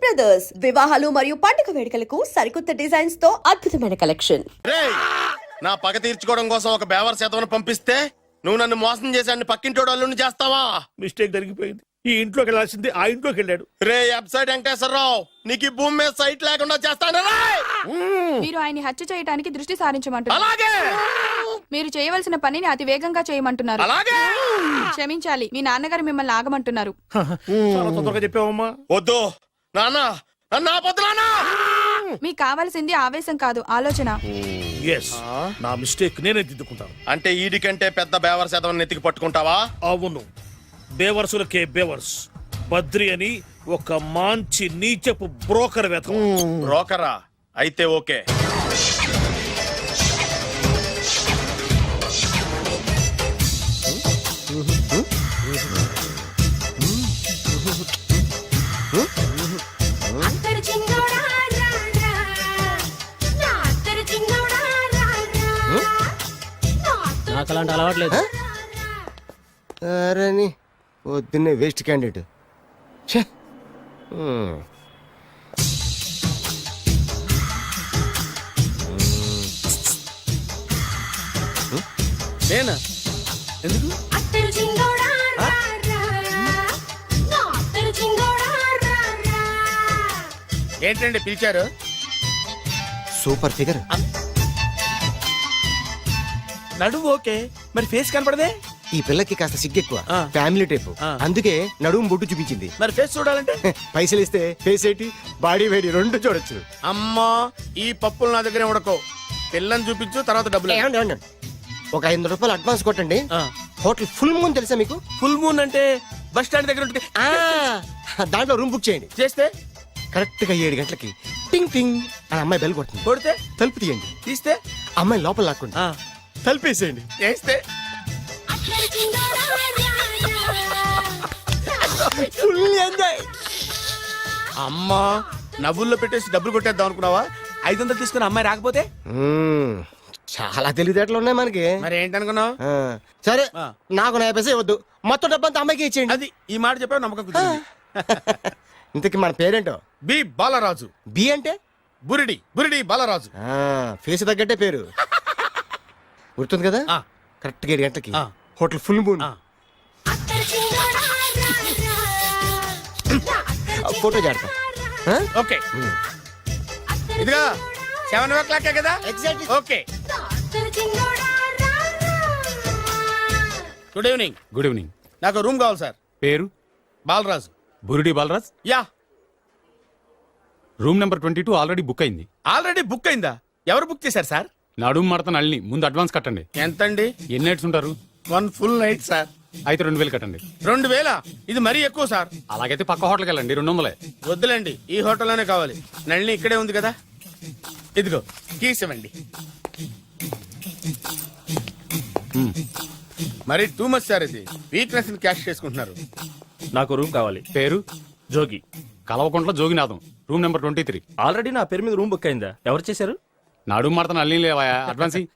Brothers వివాహాలు మరియు పండుగ వేడుకలకు సరికొత్త డిజైన్స్ తో అద్భుతమైన కలెక్షన్. రేయ్, నా పగ తీర్చుకోవడం కోసం ఒక బేవర్ శాతం పంపిస్తే నువ్వు నన్ను మోసం చేశాన్ని పక్కింటోడు అల్లుని చేస్తావా? మిస్టేక్ జరిగిపోయింది. ఈ ఇంట్లోకి వెళ్ళాల్సింది ఆ ఇంట్లోకి వెళ్ళాడు. రే వెబ్సైట్ వెంకటేశ్వరరావు, నీకు ఈ భూమి మీద సైట్ లేకుండా చేస్తాను. మీరు ఆయన్ని హత్య చేయడానికి దృష్టి సారించమంటున్నారు. అలాగే మీరు చేయవలసిన పనిని అతి వేగంగా చేయమంటున్నారు. అలాగే క్షమించాలి, మీ నాన్నగారు మిమ్మల్ని ఆగమంటున్నారు. చాలా తొందరగా చెప్పావమ్మా. వద్దు నాన్న, నన్ను ఆపొద్దు నాన్న. మీకు కావాల్సింది ఆవేశం కాదు, ఆలోచన. ఎస్, నా మిస్టేక్ నేనే దిద్దుకుంటాను. అంటే ఈడి కంటే పెద్ద బేవర్ శాతం నెత్తికి పట్టుకుంటావా? అవును, బేవర్సులకే బేవర్స్. బద్రి అని ఒక మంచి నీచపు బ్రోకర్ వేతం. బ్రోకరా? అయితే ఓకే. నాకు అలాంటి అలవాట్లేదు. అరే పొద్దున్నే వేస్ట్ క్యాండిడేట్. నేనా? ఎందుకు? ఏంటండి పిలిచారు? Super figure. నడువు ఓకే, మరి ఫేస్ కనపడదే. ఈ పిల్లకి కాస్త సిగ్గెక్కువ, ఆ. Family type. ఆ. అందుకే నడుము బొట్టు చూపించింది. మరి ఫేస్ చూడాలంటే పైసలు ఇస్తే ఫేస్ ఏంటి, బాడీ వేడి రెండు చూడొచ్చు. అమ్మా, ఈ పప్పులు నా దగ్గర ఉడకో. పిల్లని చూపించు, తర్వాత డబ్బులు. ఏమండి, ఏమండి? ఒక 500 రూపాయలు అడ్వాన్స్ కొట్టండి. ఆ. హోటల్ ఫుల్ మూన్ తెలుసా మీకు? ఫుల్ మూన్ అంటే బస్ స్టాండ్ దగ్గర ఉంటుంది. ఆ, దాంట్లో రూమ్ బుక్ చేయండి. చేస్తే కరెక్ట్ గా 7 గంటలకి టింగ్ టింగ్ అని అమ్మాయి బెల్ కొడుతుంది. కొడితే తలుపు తీయండి. తీస్తే అమ్మాయి లోపల లాక్కోండి. తలుపేసేయండి. చేస్తే ఫుల్ ఎంజాయ్. అమ్మా, నవ్వుల్లో పెట్టేసి డబ్బులు కొట్టేద్దాం అనుకున్నావా? 500 తీసుకుని అమ్మాయి రాకపోతే చాలా తెలివితేటలు ఉన్నాయి మనకి. మరి ఏంటనుకున్నావు? ఆ, సరే, ఆ. నాకు 50 పైసే వద్దు, మొత్తం డబ్బంతా అమ్మాయికి ఇచ్చేయండి. అది ఈ మాట చెప్పావు, నమ్మకం కుదిరింది. ఇంతకి మన పేరేంటో? బి బాలరాజు. బి అంటే బురిడి బురిడి బాలరాజు. ఫేస్ తగ్గట్టే పేరు. గుర్తుంది కదా? ఆ. కరెక్ట్ గా 7 గంటలకి ఆ. Hotel full moon. ఆ. ఫోటో జాడతా. ఓకే, ఇదిగా 7 కదా? Exactly. Okay. Good evening. Good evening. నాకు రూమ్ కావాలి సార్. పేరు? Balaraju. Burudi Balaraj. Yeah. Room number 22 already book అయింది. ఆల్రెడీ బుక్ అయిందా? ఎవరు బుక్ చేశారు సార్? నడుము మడత నళ్ళని ముందు అడ్వాన్స్ కట్టండి. ఎంతండి? ఎన్ని నైట్స్ ఉంటారు? 1 ఫుల్ నైట్ సార్. అయితే 2000 కట్టండి. 2000? ఇది మరీ ఎక్కువ సార్. అలాగైతే పక్క హోటల్కి వెళ్ళండి, 200. వద్దులేండి, ఈ హోటల్లోనే కావాలి. నళిని ఇక్కడే ఉంది కదా. ఇదిగో కీస్ ఇవ్వండి. మరి టూ మచ్ సార్, ఇది వీక్నెస్ క్యాష్ చేసుకుంటున్నారు. నాకు రూమ్ కావాలి. పేరు? Jogi. Kalavakuntla Joginatham. Room number 23. Already నా పేరు మీద రూమ్ బుక్ అయిందా? ఎవరు చేశారు? నడుము మడత నళ్ళని లేవా? అడ్వాన్స్ ఇయ్యి.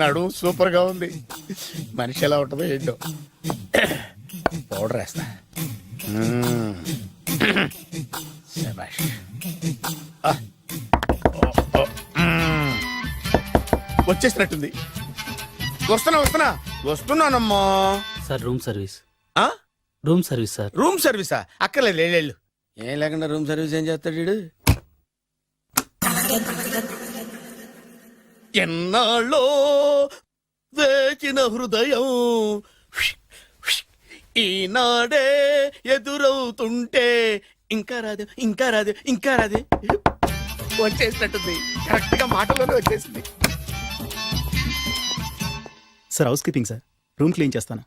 నడు సూపర్ గా ఉంది. మనిషి ఎలా ఉంటుందో ఏంటో. పౌడర్ వేస్తా. శభాష్. వచ్చేసినట్టుంది. వస్తున్నానమ్మా. Sir room service. ఆ? Room service sir. రూమ్ సర్వీసా? అక్కర్లేదు, లేళ్ళు. ఏం లేకుండా రూమ్ సర్వీస్ ఏం చేస్తాడు వీడు? ఎన్నాళ్ళో వేచిన హృదయం ఈనాడే ఎదురవుతుంటే ఇంకా రాదు, ఇంకా రాదు, ఇంకా రాదు. వచ్చేసినట్టుంది. కరెక్ట్ గా మాటలోనే వచ్చేసింది. Sir housekeeping sir. Room clean చేస్తాను.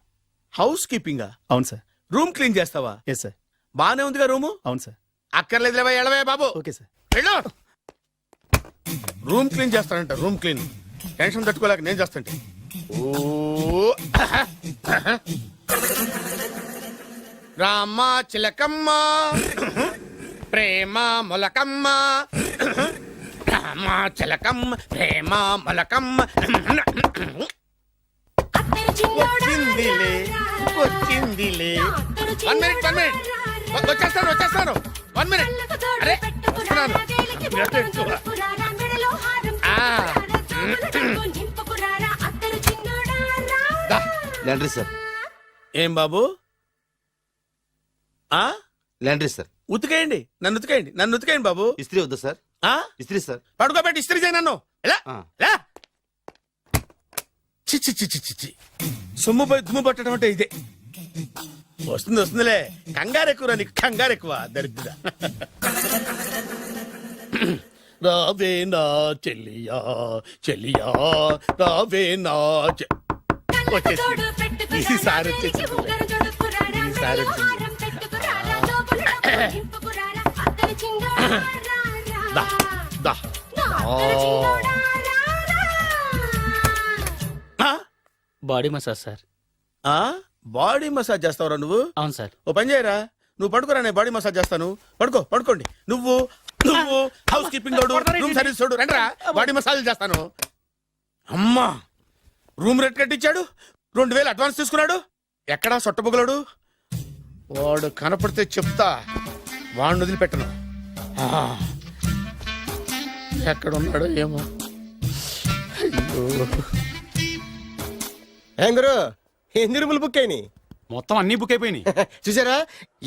హౌస్ కీపింగా? అవును సార్. రూమ్ క్లీన్ చేస్తావా? Yes sir. బానే ఉందిగా రూము? అవును సార్. అక్కర్లేదులేవా, ఎడవే బాబు. Okay sir. వెళ్ళు. రూమ్ క్లీన్ చేస్తానంట. Room clean. టెన్షన్ తట్టుకోలేక నేను చేస్తాంటే. ఓ రామ చిలకమ్మ ప్రేమ మొలకమ్మ, రామ చిలకమ్మ ప్రేమ మొలకమ్మ. వచ్చిందిలే వచ్చిందిలే. 1 minute 1 minute. వచ్చేస్తాను 1 minute. అరే వస్తున్నాను. దా. లాండ్రీ సార్, ఏం బాబు ఆ లాండ్రీ సార్. ఉతికేయండి, నన్ను ఉతికేయండి బాబు. ఇస్త్రీ వద్దా సార్? ఆ ఇస్త్రీ సార్. పడుకోబెట్టి ఇస్త్రీ చేయి నన్ను. ఎలా ఆ. ఎలా చిచ్చి చిచ్చి చిచ్చి సొమ్ము పోయి దుమ్ము పట్టడం అంటే ఇదే. వస్తుందిలే, కంగారు ఎక్కువ, నీకు కంగారు ఎక్కువ దరిద్ర. రావే నా చెల్లియా చెల్లియా రావే నా వచ్చేసి ఈసారి వచ్చేసి ఈసారి వచ్చింది. దా దా body massage sir. Body massage చేస్తావురా నువ్వు? అవును సార్. ఓ పని చేయరా, నువ్వు పడుకోరా, నేను బాడీ మసాజ్ చేస్తాను. పడుకోండి. నువ్వు హౌస్ కీపింగ్ తోడు, రూమ్ సర్వీస్ తోడు, రండిరా బాడీ మసాజ్ చేస్తాను. అమ్మా, రూమ్ రేట్ కట్టించాడు, 2000 అడ్వాన్స్ తీసుకున్నాడు. ఎక్కడా సొట్టబొగలాడు? వాడు కనపడితే చెప్తా, వాడిని వదిలిపెట్టను. ఎక్కడున్నాడో ఏమో. అయ్యో, ఏం గురు, ఎన్ని రూములు బుక్ అయినాయి? మొత్తం అన్ని బుక్ అయిపోయినాయి. చూసారా,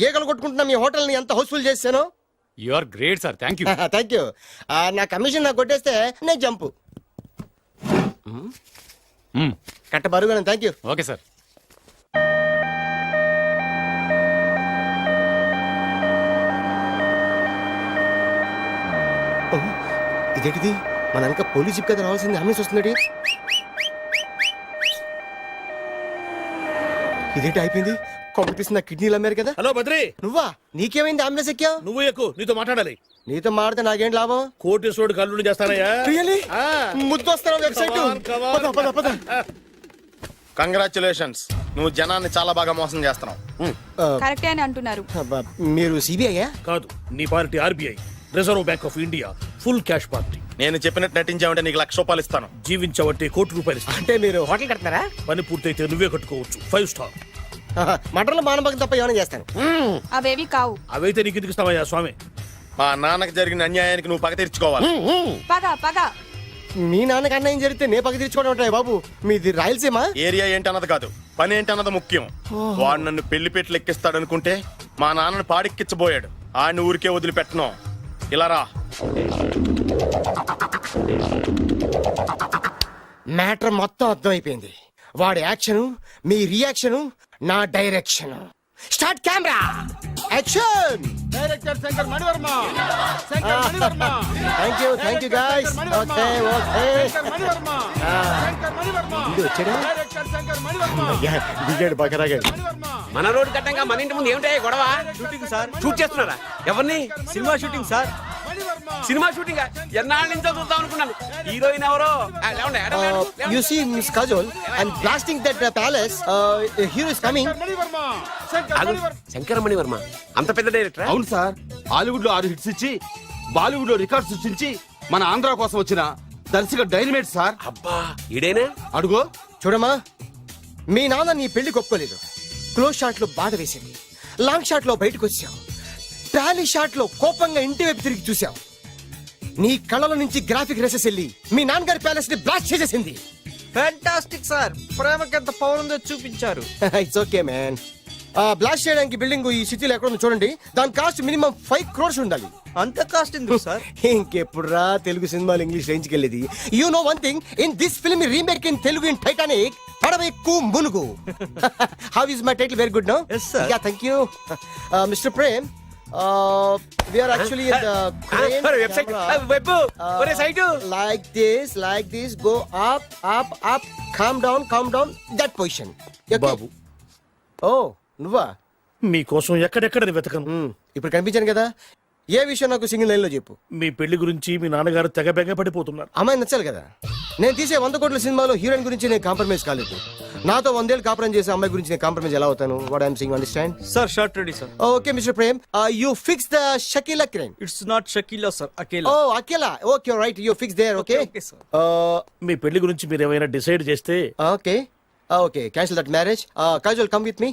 ఈగలు కొట్టుకుంటున్నా మీ హోటల్ ని ఎంత హౌస్ఫుల్ చేశాను. You are great sir, thank you. Thank you. నా కమిషన్ నాకు కొట్టేస్తే నేను జంపు కట్ట బరుగా. Thank you. Okay sir. ఇదేంటిది, మన వెనక పోలీస్ జిప్ కదా రావాల్సింది, అంబులెన్స్ వస్తుంది. ఇదేంటి అయిపోయింది, కొంపటిస్తుంది, నా కిడ్నీలు అమ్మారు కదా. హలో బద్రి, నువ్వా? నీకేమైంది, అంబులెన్స్ ఎక్కావు? నువ్వు ఎక్కువ, నీతో మాట్లాడాలి. నీతో మాడితే నాకేం లాభం? కోటేశ్వరుడు కల్లుడు చేస్తానయ్యా. Really? ముద్దు వస్తారా వెబ్సైట్? కంగ్రాచులేషన్స్, నువ్వు జనాన్ని చాలా బాగా మోసం చేస్తున్నావు. కరెక్టే అని అంటున్నారు. మీరు సిబిఐయా? కాదు, నీ party RBI, reserve bank of India, full cash party. నేను చెప్పినట్టు నటించావంటే నీకు ₹1,00,000 ఇస్తాను. జీవించవంటే ₹1,00,00,000 ఇస్తాను. అంటే మీరు హోటల్ కడతారా? పని పూర్తయితే నువ్వే కట్టుకోవచ్చు, 5 స్టార్. మటన్లో మానభంగం తప్ప ఏమైనా చేస్తాను. అవేవి కావు. అవైతే నీకు ఎందుకు ఇస్తావయ్యా స్వామి? మా నాన్నకి జరిగిన అన్యాయానికి నువ్వు పగ తీర్చుకోవాలి. పగ మీ నాన్నకి అన్యాయం జరిగితే నే పక్క తీర్చుకోవడం ఉంటాయి బాబు. మీది రాయలసీమ. ఏరియా ఏంటన్నది కాదు, పని ఏంటన్నది ముఖ్యం. వాడు నన్ను పెళ్లి పెట్లు ఎక్కిస్తాడు అనుకుంటే మా నాన్నను పాడెక్కించబోయాడు. ఆయన ఊరికే వదిలిపెట్టను. ఇలా రా. మ్యాటర్ మొత్తం అర్థమైపోయింది. వాడి యాక్షన్, మీ రియాక్షన్, నా direction. Start camera, action. Director Shankar Mani Varma. Thank you guys. Okay దిగాడు బకరాగాడు. మన రోడ్డు కట్టంగా మన ఇంటి ముందు ఏమిటాయి గొడవ? Shooting sir. షూట్ చేస్తున్నారా? ఎవరిని? Cinema shooting sir. Cinema shooting ఎన్నాళ్ళ నుంచో చూద్దాం అనుకున్నాను. హీరోయిన్ ఎవరో? You see Miss Kajol and blasting that palace. Hero is coming. Shankara Mani Varma అంత పెద్ద డైరెక్టర్? అవును సార్, హాలీవుడ్ లో 6 హిట్స్ ఇచ్చి బాలీవుడ్ లో రికార్డ్ సృష్టించి మన ఆంధ్ర కోసం వచ్చిన దర్శక డైనమేట్ సార్. అబ్బా, ఈడేనా? అడుగో. చూడమ్మా, మీ నాన్న నీ పెళ్లి ఒప్పుకోలేదు. క్లోజ్ షాట్ లో బాధ వేసింది, లాంగ్ షాట్ లో బయటకు వచ్చావు, టాలీ షాట్ లో కోపంగా ఇంటి వైపు తిరిగి చూసావు. నీ కళ్ళల నుంచి గ్రాఫిక్ రెసెస్ వెళ్ళి మీ నాన్నగారి ప్యాలెస్ ని బ్లాస్ట్ చేసేసింది. ఫ్యాంటాస్టిక్ సార్, ప్రేమకి ఎంత పవర్ ఉందో చూపించారు. It's okay man. బ్లాస్ట్ చేయడానికి బిల్డింగ్ ఈ సిటీలో ఎక్కడ ఉందో చూడండి. దాని కాస్ట్ మినిమం 5 crores ఉండాలి. అంత కాస్ట్ ఎందుకు సార్? ఇంకెప్పుడు రా తెలుగు సినిమాలు ఇంగ్లీష్ రేంజ్కి వెళ్ళేది. You know one thing, in this film remake in Telugu in Titanic, పడవెక్కు మునుగు. How is my title? Very good no. Yes, sir. Yeah, thank you. Mister Prem, we are actually in the crane website camera. Web ఒరే site like this, go up, calm down, that position. Okay? బాబు, Oh, నువ్వా? మీకోసం ఎక్కడెక్కడ వెతకను. ఇప్పుడు కనిపించాను కదా. ఏ విషయం నాకు single line లో చెప్పు. మీ పెళ్లి గురించి మీ నాన్నగారు తెగ బెగ పడిపోతున్నారు. అమ్మాయి నచ్చాలి కదా. నేను తీసే 100 కోట్ల సినిమాలో హీరోయిన్ గురించి నేను కాంప్రమైజ్ కాలేదు. నాతో 100 ఏళ్ళు కాపురం చేసే అమ్మాయి గురించి నేను కాంప్రమైజ్ ఎలా అవుతాను? What I'm saying, understand? Sir shot ready sir. Okay mister Prem, you fix the Shakeela crime. It's not Shakeela sir, Akela. Oh Akela, okay right, you fix there. Okay Okay, sir. మీ పెళ్లి గురించి మీరు ఏమైనా డిసైడ్ చేస్తే okay. Okay cancel that marriage. Kajal come with me.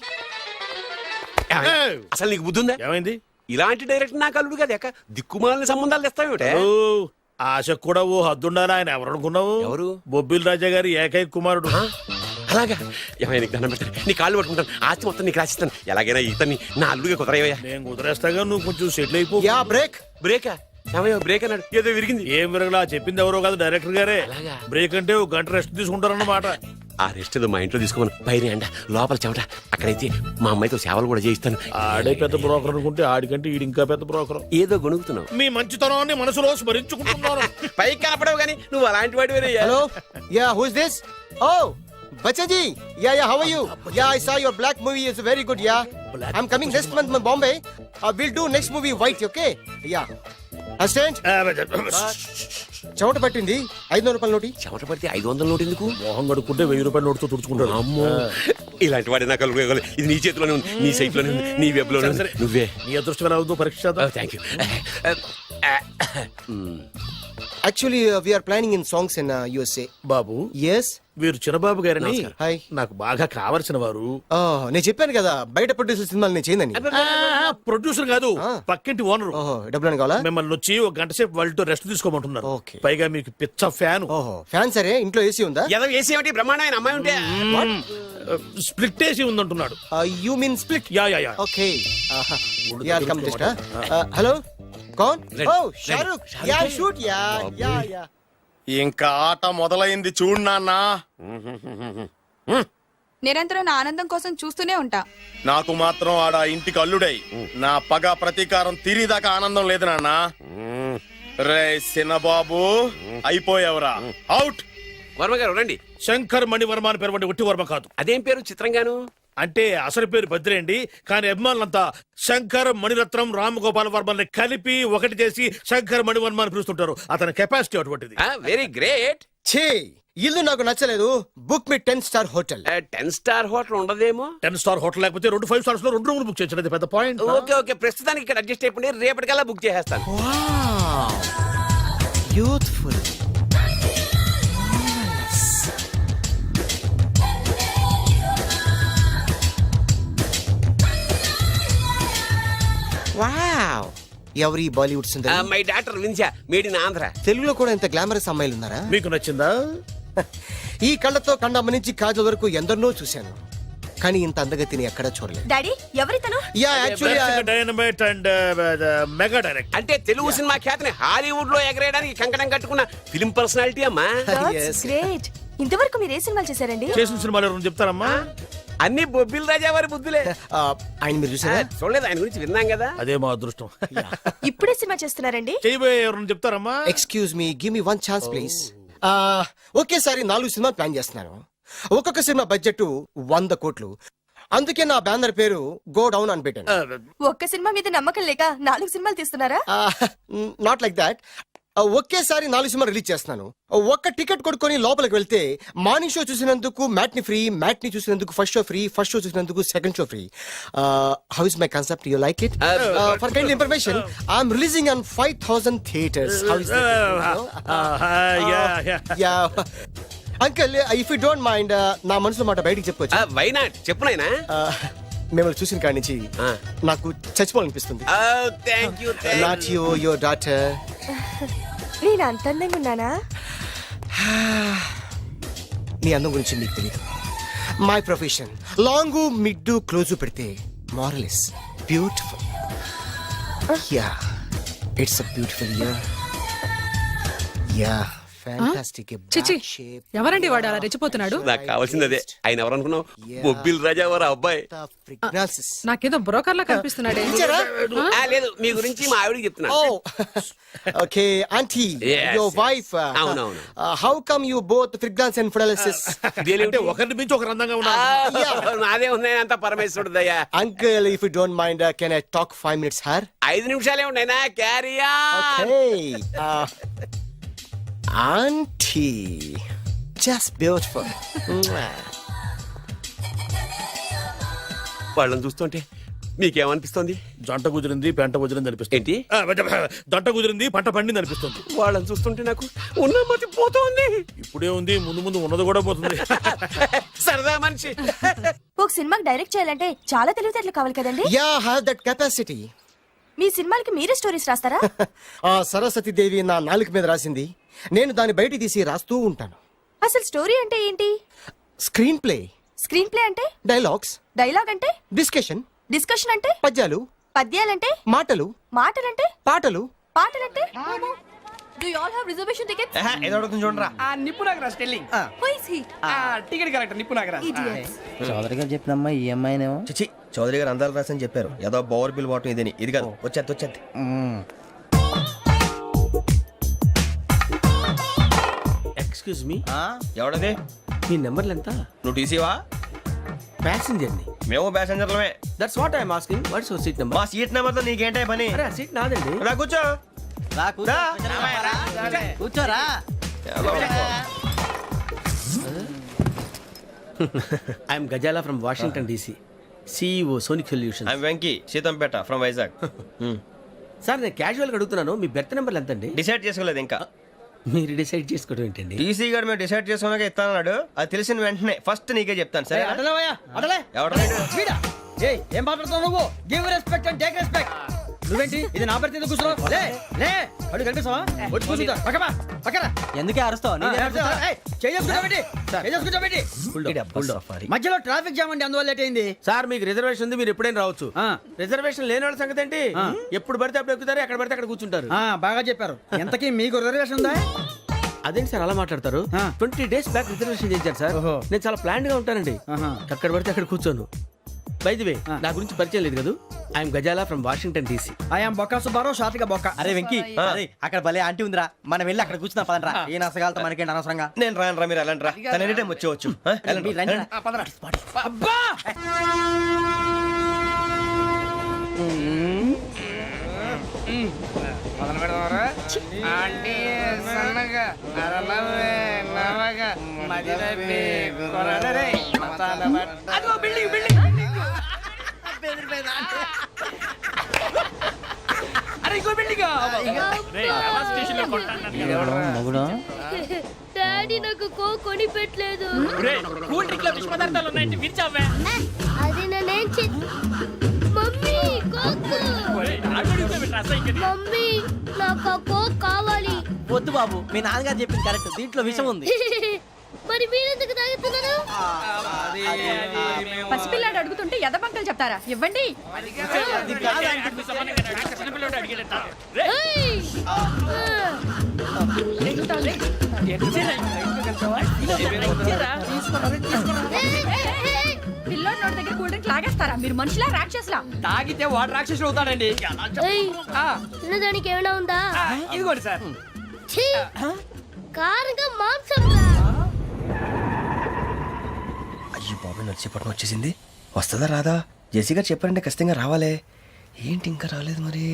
అసలు నీకు బుద్ధి ఉందా? ఏమైంది? ఇలాంటి డైరెక్టర్ నాకు అల్లుడు కదా ఎక్క దిక్కుమాలని సంబంధాలు తెస్తావేమిటే? ఓ, ఆశకు కూడా ఓ హద్దుండాలి. ఆయన ఎవరు అనుకున్నావు? ఎవరు? బొబ్బిల్ రాజా గారి ఏకైక కుమారుడు. అలాగా ఏమైనా నీకు దండం పెడతాను, నీ కాళ్ళు పట్టుకుంటాను, ఆస్తి మొత్తం నీకు రాసిస్తాను. ఎలాగైనా ఇతన్ని నా అల్లుడిగా కుదరయ్యా. నేను కుదిరేస్తాగా, నువ్వు కొంచెం సెటిల్ అయిపో. Yeah break. బ్రేకా? ఏమయ్యా బ్రేక్ అన్నాడు, ఏదో విరిగింది. ఏం విరగలా, చెప్పింది ఎవరో కాదు, డైరెక్టర్ గారే. అలాగా? బ్రేక్ అంటే ఒక గంట రెస్ట్ తీసుకుంటారన్నమాట. ఆ రెస్ట్ ఏదో మా ఇంట్లో తీసుకోమను. పైన అండ లోపల చెమట. అక్కడైతే మా అమ్మాయితో సేవలు కూడా చేయిస్తాను. ఆడే పెద్ద బ్రోకర్ అనుకుంటే ఆడికంటే ఈడు ఇంకా పెద్ద బ్రోకర్. ఏదో గొణుగుతున్నావు. మీ మంచితనాన్ని మనసులో స్మరించుకుంటున్నాను. పైకి కనపడవు కానీ నువ్వు అలాంటి వాడి. Hello, ya who is this? Oh Bachchan ji, ya ya, how are you? Ya I saw your black movie is very good. Ya I am coming next month my Bombay. Will do next movie white. Okay ya. Assistant, చెమట పట్టింది. 500 రూపాయల నోటి. చెమట పడితే 500 note ఎందుకు? మోహం కడుక్కుంటే 1000 రూపాయల నోటుతో తుడుచుకుంటాడు. అమ్మో, ఇలాంటి వాడి నాకు అల్లుడు కావాలి. ఇది నీ చేతిలోనే ఉంది, నీ సైట్ లోనే ఉంది, నీ వెబ్ లోనే ఉంది. నువ్వే. నీ అదృష్టం ఎలా అవుతుందో పరీక్ష చేద్దాం. Thank you. Actually we are planning in songs in USA. Babu, yes. వీరు చిన్నబాబు గారని నమస్కారం. హాయ్. నాకు బాగా కావలసిన వారు. నేను చెప్పాను కదా బయట ప్రొడ్యూసర్ సినిమాలు నేను చేయదని. ప్రొడ్యూసర్ కాదు, పక్కింటి ఓనరు. ఓహో, డబ్బులు కావాలా? మిమ్మల్ని వచ్చి ఒక గంట సేపు వాళ్ళతో రెస్ట్ తీసుకోమంటున్నారు. ఓకే. పైగా మీకు పిచ్చ ఫ్యాన్. ఓహో, ఫ్యాన్ సరే. ఇంట్లో ఏసీ ఉందా? ఏదో ఏసీ ఏమిటి, బ్రహ్మాండమైన అమ్మాయి ఉంటే. స్ప్లిట్ వేసి ఉందంటున్నాడు. You mean split? Yeah yeah yeah. Okay. Yeah come just. Hello, కౌన్? Oh Shahrukh. Yeah shoot. Yeah yeah yeah. ఇంకా ఆట మొదలైంది చూడు నాన్న. నిరంతరం నా ఆనందం కోసం చూస్తూనే ఉంటా. నాకు మాత్రం ఆడ ఇంటికి అల్లుడై నా పగ ప్రతీకారం తీరిదాకా ఆనందం లేదు నాన్న. రే సినబాబు, అయిపోయావురా, అవుట్. వర్మ గారు రండి. శంకర్ మణివర్మ అని పేరు, ఒట్టి వర్మ కాదు. అదేం పేరు చిత్రంగాను? అంటే అసలు పేరు బద్రి అండి, కానీ అభిమానులంతా శంకర్ మణిరత్నం రామగోపాల్ వర్మని కలిపి ఒకటి చేసి శంకర్ మణివర్మ అని పిలుస్తుంటారు. అతని కెపాసిటీ అటువంటిది. Very great. ఛీ, ఇల్లు నాకు నచ్చలేదు. బుక్ మీ 10 స్టార్ హోటల్. 10 స్టార్ హోటల్ ఉండదేమో. 10 స్టార్ హోటల్ లేకపోతే 2 5 స్టార్స్ లో 2 రూములు బుక్ చేయొచ్చు. అది పెద్ద పాయింట్. ఓకే ఓకే, ప్రస్తుతానికి ఇక్కడ అడ్జస్ట్ అయిపోయి రేపటికల్లా బుక్ చేసేస్తాను. యూత్ఫుల్. వావ్, ఎవరి బాలీవుడ్ సుందరి? మై డాక్టర్ విన్సా, మేడ్ ఇన్ ఆంధ్ర. తెలుగులో కూడా ఇంత గ్లామరస్ అమ్మాయిలు ఉన్నారా? మీకు నచ్చిందా? ఈ కళ్ళతో కండమ్మ నుంచి కాజల్ వరకు ఎందరినో చూశాను, కానీ ఇంత అందగతిని ఎక్కడా చూడలేదు. డాడీ ఎవరితను? Yeah actually dynamite and mega direct. అంటే తెలుగు సినిమా ఖ్యాతిని హాలీవుడ్ లో ఎగరేయడానికి కంకణం కట్టుకున్న ఫిలిం పర్సనాలిటీ అమ్మా. గ్రేట్. ఇంతవరకు మీరు ఏ సినిమాలు చేశారండి? చేసిన సినిమాలు ఎవరు చెప్తారమ్మా? అన్ని బొబ్బిల్ రాజా వారి బుద్ధులే. ఆయన మీరు చూసారా? చూడలేదు, ఆయన గురించి విన్నాం కదా. అదే మా అదృష్టం. ఇప్పుడే సినిమా చేస్తున్నారండి? చేయబోయే ఎవరు చెప్తారమ్మా? Excuse me, give me 1 chance please. ఒకేసారి 4 సినిమాలు ప్లాన్ చేస్తున్నాను. ఒక్కొక్క సినిమా బడ్జెట్ 100 కోట్లు. అందుకే నా బ్యానర్ పేరు గో డౌన్ అని పెట్టాను. ఒక్క సినిమా మీద నమ్మకం లేక 4 సినిమాలు తీస్తున్నారా? Not like that. ఒకేసారి 4 సినిమా రిలీజ్ చేస్తున్నాను. ఒక్క టికెట్ కొనుక్కొని లోపలికి వెళ్తే మార్నింగ్ షో చూసినందుకు మ్యాట్ని ఫ్రీ, మ్యాట్ని చూసినందుకు first show free, first show చూసినందుకు second show free. How is my concept? You like it? For kind information, I'm releasing on 5000 theatres. How is uncle, if you don't mind, నా మనసులో మాట బయటికి చెప్పొచ్చు? Why not, చెప్పు నాయనా. మిమ్మల్ని చూసిన కాడి నుంచి నాకు చచ్చిపోవాలనిపిస్తుంది. Thank you. Not you, your daughter. నేను అంత అందంగా ఉన్నానా? నీ అందం గురించి మీకు తెలియదు. My profession long mid close పెడితే moral is beautiful. Yeah, it's a beautiful year. Yeah, fantastic. చిచి, ఎవరండి వాడు అలా రెచ్చిపోతున్నాడు? నాకు కావాల్సింది అదే. ఆయన ఎవరు అనుకున్నావు? బొబ్బిల్ రాజా వారు అబ్బాయి. నాకేదో బ్రోకర్ లా కనిపిస్తున్నాడే. లేదు, మీ గురించి మా ఆవిడకి చెప్తున్నా. Okay auntie, your wife. అవునవును. How come you both fragrance and fidelities? అంటే ఒకరిని మించి ఒకరు అందంగా ఉన్నారు. నాదే ఉన్నాయి అంత పరమేశ్వరుడు దయ్యా. Uncle, if you don't mind, can I talk 5 minutes her? 5 నిమిషాలే ఉన్నాయినా, carry on. Okay. Auntie, just beautiful. వాళ్ళని చూస్తుంటే మీకేమనిపిస్తోంది? జంట కుదిరింది పెంట కుదిరింది అనిపిస్తుంది. ఏంటి? జంట కుదిరింది పంట పండింది అనిపిస్తుంది. వాళ్ళని చూస్తుంటే నాకు ఉన్నమతి పోతోంది. ఇప్పుడే ఉంది, ముందు ముందు ఉన్నది కూడా పోతుంది. సరదా మనిషి. ఒక సినిమాకి డైరెక్ట్ చేయాలంటే చాలా తెలివితేటలు కావాలి కదండి. Yeah have that capacity. మీ సినిమాలకి మీరే స్టోరీస్ రాస్తారా? ఆ సరస్వతి దేవి నా నాలుక మీద రాసింది, నేను దాన్ని బయట తీసి రాస్తూ ఉంటాను. అసలు స్టోరీ అంటే ఏంటి? స్క్రీన్ ప్లే, స్క్రీన్ ప్లే అంటే? డైలాగ్స్, డైలాగ్ అంటే? డిస్కషన్, డిస్కషన్ అంటే? పద్యాలు, పద్యాలంటే? మాటలు, మాటలంటే? పాటలు. పాటలంటే? Do you all have reservation tickets? ఏదో అడుగుతుంది చూడరా. నిప్పు Nagaraj telling. Who is he? Ticket correct నిప్పు నాగరాజ్. Idiots. చౌదరి గారు చెప్పినమ్మా ఈ అమ్మాయినేమో. చిచి, చౌదరి గారు అందాలు రాసని చెప్పారు. ఏదో బోర్ బిల్ బాటం ఇదని. ఇది కాదు, వచ్చేది. Excuse me, ఎవడది? మీ నెంబర్లు ఎంత? నువ్వు టీసీవా? ప్యాసింజర్ ని. మేము ప్యాసెంజర్లమే. That's what I'm asking. What's your seat number? మా సీట్ నెంబర్ తో నీకేంటే పని? అరే సీట్ నాదండి. రా కూర్చో. కూర్చోరా. I'm Ghazala from Washington DC, CEO Sonic Solution. I'm Venky, Seethampeta from Vizag. Sir నేను క్యాజువల్ గా అడుగుతున్నాను, మీ బెర్త్ నెంబర్లు ఎంత అండి? డిసైడ్ చేసుకోలేదు ఇంకా. మీరు డిసైడ్ చేసుకోవడం ఏంటండి? టీసీ గారు మేము డిసైడ్ చేసుకున్నాక ఇస్తానన్నాడు. అది తెలిసిన వెంటనే ఫస్ట్ నీకే చెప్తాను. సరే ఏం మాట్లాడుతున్నావు నువ్వు? Give respect and take respect. నువ్వేంటి ఇది నా పరిస్థితి కూర్చున్నావు? లే లే, అడుగు కనిపిస్తావా? వచ్చి కూర్చుంటా. పక్కన ఎందుకే అరుస్తావు? మధ్యలో ట్రాఫిక్ జామ్ అండి, అందువల్ల లేట్ అయింది. సార్ మీకు రిజర్వేషన్ ఉంది, మీరు ఎప్పుడైనా రావచ్చు. రిజర్వేషన్ లేని వాళ్ళ సంగతి ఏంటి? ఎప్పుడు పడితే అప్పుడు ఎక్కుతారు, ఎక్కడ పడితే అక్కడ కూర్చుంటారు. బాగా చెప్పారు. ఎంతకీ మీకు రిజర్వేషన్ ఉందా? అదేంటి సార్ అలా మాట్లాడతారు? 20 days బ్యాక్ రిజర్వేషన్ చేశారు సార్. నేను చాలా ప్లాన్డ్ గా ఉంటానండి. అక్కడ పడితే అక్కడ కూర్చోను. బై ది వే, నా గురించి పరిచయం లేదు కదా. I'm Ghazala from Washington DC. I'm Bokka Subbarao, షార్ట్గా బొక్క. అరే వెంకీ, అక్కడ భలే ఆంటీ ఉందిరా, మనం వెళ్ళి అక్కడ కూర్చున్నా పదనరా. ఏ నసగాలతో మనకేంటి అనవసరంగా. నేను రాను, మీరు ఎలాంటి రా, తన ఎనీ టైం వచ్చేవచ్చు. అబ్బా డాడీ నాకు కొని పెట్టలేదు. అది నేనేం మమ్మీ మమ్మీ నాకు ఆ కోక్ కావాలి. వద్దు బాబు, మీ నాన్నగారు చెప్పింది కరెక్ట్, దీంట్లో విషయం ఉంది. మరి మీరెందుకు తాగుతున్నారు? పసిపిల్లాడు అడుగుతుంటే ఎదబంకలు చెప్తారా? ఇవ్వండి. ఏయ్! పిల్లోడి నోటి దగ్గర కూల్ డ్రింక్ లాగేస్తారా? మీరు మనుషులా రాక్షసులా? తాగితే వాడు రాక్షసుడు అవుతాడండి. ఏయ్! తినడానికి ఏమైనా ఉందా? ఇదిగోండి సార్. ఛీ! కారంగా మాంసం రా. అయ్యో బాబాయ్, నడిచేపట్నం వచ్చేసింది. వస్తుందా రాదా? జెసీ గారు చెప్పారంటే ఖచ్చితంగా రావాలే. ఏంటి ఇంకా రాలేదు మరి?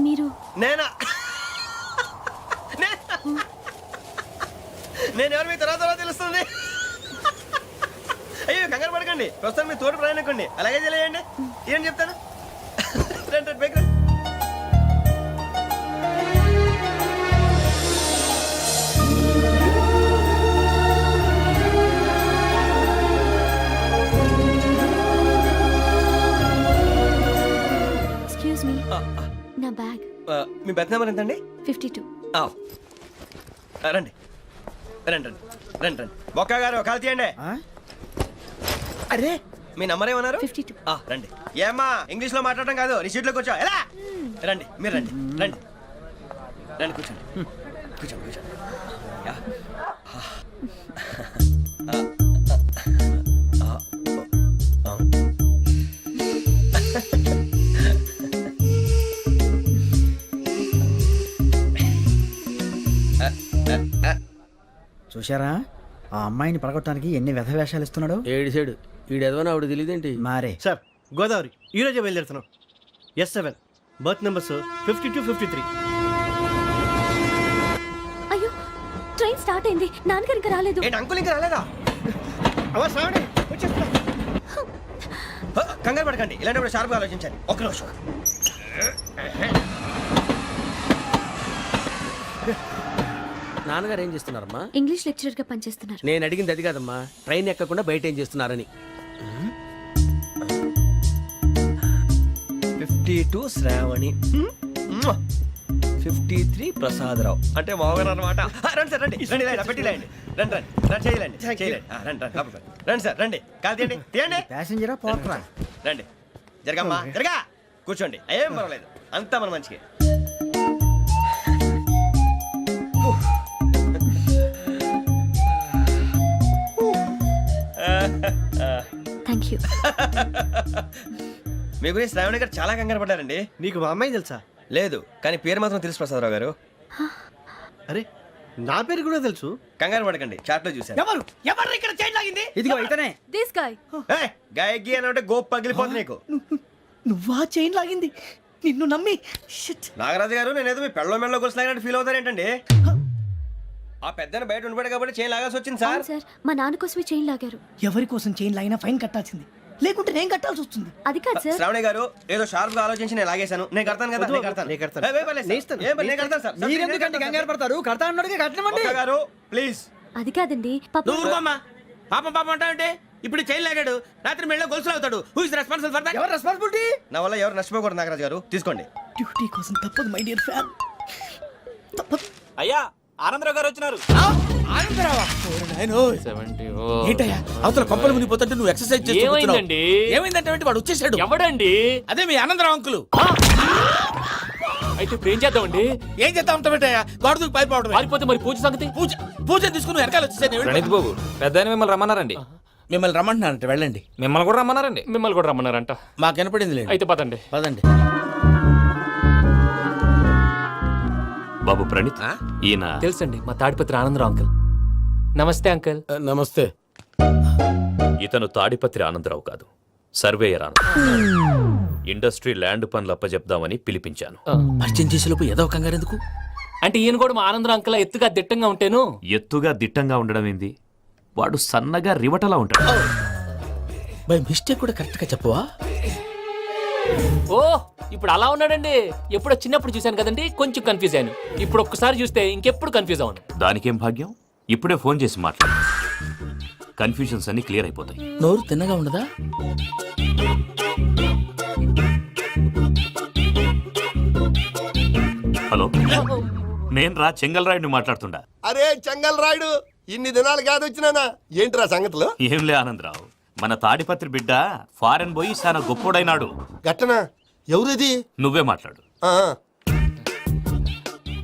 మీరు నేనా? నేను ఎవరు మీ తర్వాత తెలుస్తుంది. అయ్యో కంగారు పడకండి, ప్రస్తుతం మీ తోటి ప్రయాణకండి. అలాగే తెలియండి. ఏం చెప్తాను? రండి బైక్ రండి. ఎక్స్క్యూజ్ మీ, నా బ్యాగ్. మీ బెత్ నెంబర్ ఎంతండి? 52. రండి రండి రండి రండి రండి. బొక్క గారు కాల్ తీయండి. అరే మీ నంబర్ ఏమన్నారు? 52. రండి. ఏమ్మా ఇంగ్లీష్ లో మాట్లాడడం కాదు, నీ సీట్లో కూర్చో. ఎలా రండి, మీరు రండి రండి రండి, కూర్చోండి కూర్చోండి కూర్చోండి. యా. చూశారా ఆ అమ్మాయిని పడగొట్టడానికి ఎన్ని వ్యధ వేషాలు ఇస్తున్నాడు. ఏడు సైడు ఈడెదవని ఆవిడ తెలియదేంటి. మారే సార్ గోదావరి ఈ రోజే బయలుదేరుతున్నాం. S7 berth numbers 52, 53. అయ్యో ట్రైన్ స్టార్ట్ అయింది, నాన్నగారు ఇంకా రాలేదు. ఏంటి అంకుల్ ఇంకా రాలేదా? అవ్వ శ్రావణి వచ్చేస్తున్నా. కంగారు పడకండి, ఇలాంటప్పుడు షార్ప్గా ఆలోచించండి. ఒక్క నిమిషం. నాన్నగారు ఏం చేస్తున్నారమ్మా? ఇంగ్లీష్ లెక్చరర్ గా పనిచేస్తున్నారు. నేను అడిగింది అది కాదమ్మా, ట్రైన్ ఎక్కకుండా బయట ఏం చేస్తున్నారని. 52 శ్రావణి, 53 ప్రసాదరావు అంటే మామగారు అనమాట. రండి సార్ రండి రండి, ఇలా పెట్టి లేండి. రండి రండి రండి, చేయలేండి చేయలేండి. రండి రండి లోపలికి రండి. రండి సార్ రండి, కాదు తీయండి తీయండి. ప్యాసింజరా పోట్రా. రండి జరగమ్మా జరగా, కూర్చోండి. ఏం పర్వాలేదు, అంతా మన మంచికి. Thank you. మీ గురించి శ్రావణి గారు చాలా కంగారు పడ్డారండి. నీకు మా అమ్మాయి తెలుసా? లేదు, కానీ పేరు మాత్రం తెలుసు ప్రసాదరావు గారు. అరే నా పేరు కూడా తెలుసు. కంగారు పడకండి, చాట్ లో చూసాను. ఎవరు ఎవరు ఇక్కడ చైన్ లాగింది? ఇదిగో ఇతనే. This guy. గాయకి అని అంటే గోప్ పగిలిపోతుంది నీకు. నువ్వా చైన్ లాగింది? నిన్ను నమ్మి. నాగరాజు గారు, నేనేదో మీ పెళ్ళ మెళ్ళ గురించి లాగినట్టు ఫీల్ అవుతారు ఏంటండి? ఆ పెద్ద బయట ఉండిపోయాడు కాబట్టి చైన్ లాగాల్సి వచ్చింది సార్. సార్ మా నాన్న కోసమే చైన్ లాగారు. ఎవరి కోసం చైన్ లాగినా ఫైన్ కట్టాల్సింది, లేకుంటే నేను కట్టాల్సి వస్తుంది. అది కాదు సార్. శ్రావణి గారు ఏదో షార్ప్ గా ఆలోచించి నేను లాగేశాను. నేను కడతాను కదా, నేను కడతాను. ఏ, పర్లేదు సార్. ఏం పర్లేదు, నేను కడతాను సార్. మీరెందుకంటే కంగారు పడతారు? కడతా అన్నాడుగా కట్టమండి. ఒక్క గారు ప్లీజ్. అది కాదండి పాపం. నువ్వు ఊరుకోమ్మా. పాపం పాపం అంటావంటే ఇప్పుడు చైన్ లాగాడు, రాత్రి మెళ్ళ గొలుసులు అవుతాడు. Who is responsible for that? ఎవరు రెస్పాన్సిబిలిటీ? నా వల్ల ఎవరు నష్టపోకూడదు నాగరాజు గారు, తీసుకోండి. డ్యూటీ కోసం తప్పదు మై డియర్ ఫ్యాన్, తప్పదు. అయ్యా ఆనందరావు గారు వచ్చినారు. ఏంటయ్యా అవతల కొంపలు మునిగిపోతుంటే నువ్వు ఎక్సర్సైజ్ చేస్తున్నావు? ఏమైందండి? ఏమైందంటే వాడు వచ్చేసాడు. ఎవడండి? అదే మీ ఆనందరావు అంకులు. అయితే ఇప్పుడు ఏం చేద్దామండి? ఏం చేస్తా ఉంటా పెట్టాయా, గోడ దూకి పైపోవడం. పారిపోతే మరి పూజ సంగతి? పూజ పూజ తీసుకుని వెనకాల వచ్చేసాను. ప్రణీత్ బాబు పెద్ద మిమ్మల్ని రమ్మన్నారండి. మిమ్మల్ని రమ్మంటున్నారంట, వెళ్ళండి. మిమ్మల్ని కూడా రమ్మన్నారండి. మిమ్మల్ని కూడా రమ్మన్నారంట. మాకు వినపడింది లేదు. అయితే పదండి. పదండి. బాబు ప్రణీత్, ఈయన తెలుసండి, మా తాడిపత్రి ఆనందరావు అంకుల్. నమస్తే అంకుల్. నమస్తే. ఇతను తాడిపత్రి ఆనందరావు కాదు, సర్వేయర్ ఆనందరావు. ఇండస్ట్రీ ల్యాండ్ పనులు అప్పచెప్దామని పిలిపించాను. పరిచయం చేసేలోపు ఏదో కంగారు ఎందుకు? అంటే ఈయన కూడా మా ఆనందరావు అంకుల్ ఎత్తుగా దిట్టంగా ఉంటాను. ఎత్తుగా దిట్టంగా ఉండడం ఏంది, వాడు సన్నగా రివటలా ఉంటాడు. బై మిస్టేక్ కూడా కరెక్ట్ గా చెప్పవా? ఓ ఇప్పుడు అలా ఉన్నాడండి. ఎప్పుడో చిన్నప్పుడు చూశాను కదండి, కొంచెం కన్ఫ్యూజ్ అయ్యాను. ఇప్పుడు ఒక్కసారి చూస్తే ఇంకెప్పుడు కన్ఫ్యూజ్ అవును. దానికేం భాగ్యం, ఇప్పుడే ఫోన్ చేసి మాట్లాడు. కన్ఫ్యూజన్స్ అన్ని క్లియర్ అయిపోతాయి. నోరు తిన్నగా ఉండదా? హలో, నేను రా చెంగల్ రాయుడిని మాట్లాడుతుండా. అరే చెంగల్ రాయుడు, ఇన్ని దినాలు కాదు వచ్చినానా? ఏంట్రా సంగతులు? ఏంలే ఆనందరావు, మన తాడిపత్రి బిడ్డ ఫారెన్ పోయి చాలా గొప్పోడైనాడు. గట్టనా? ఎవరిది? నువ్వే మాట్లాడు.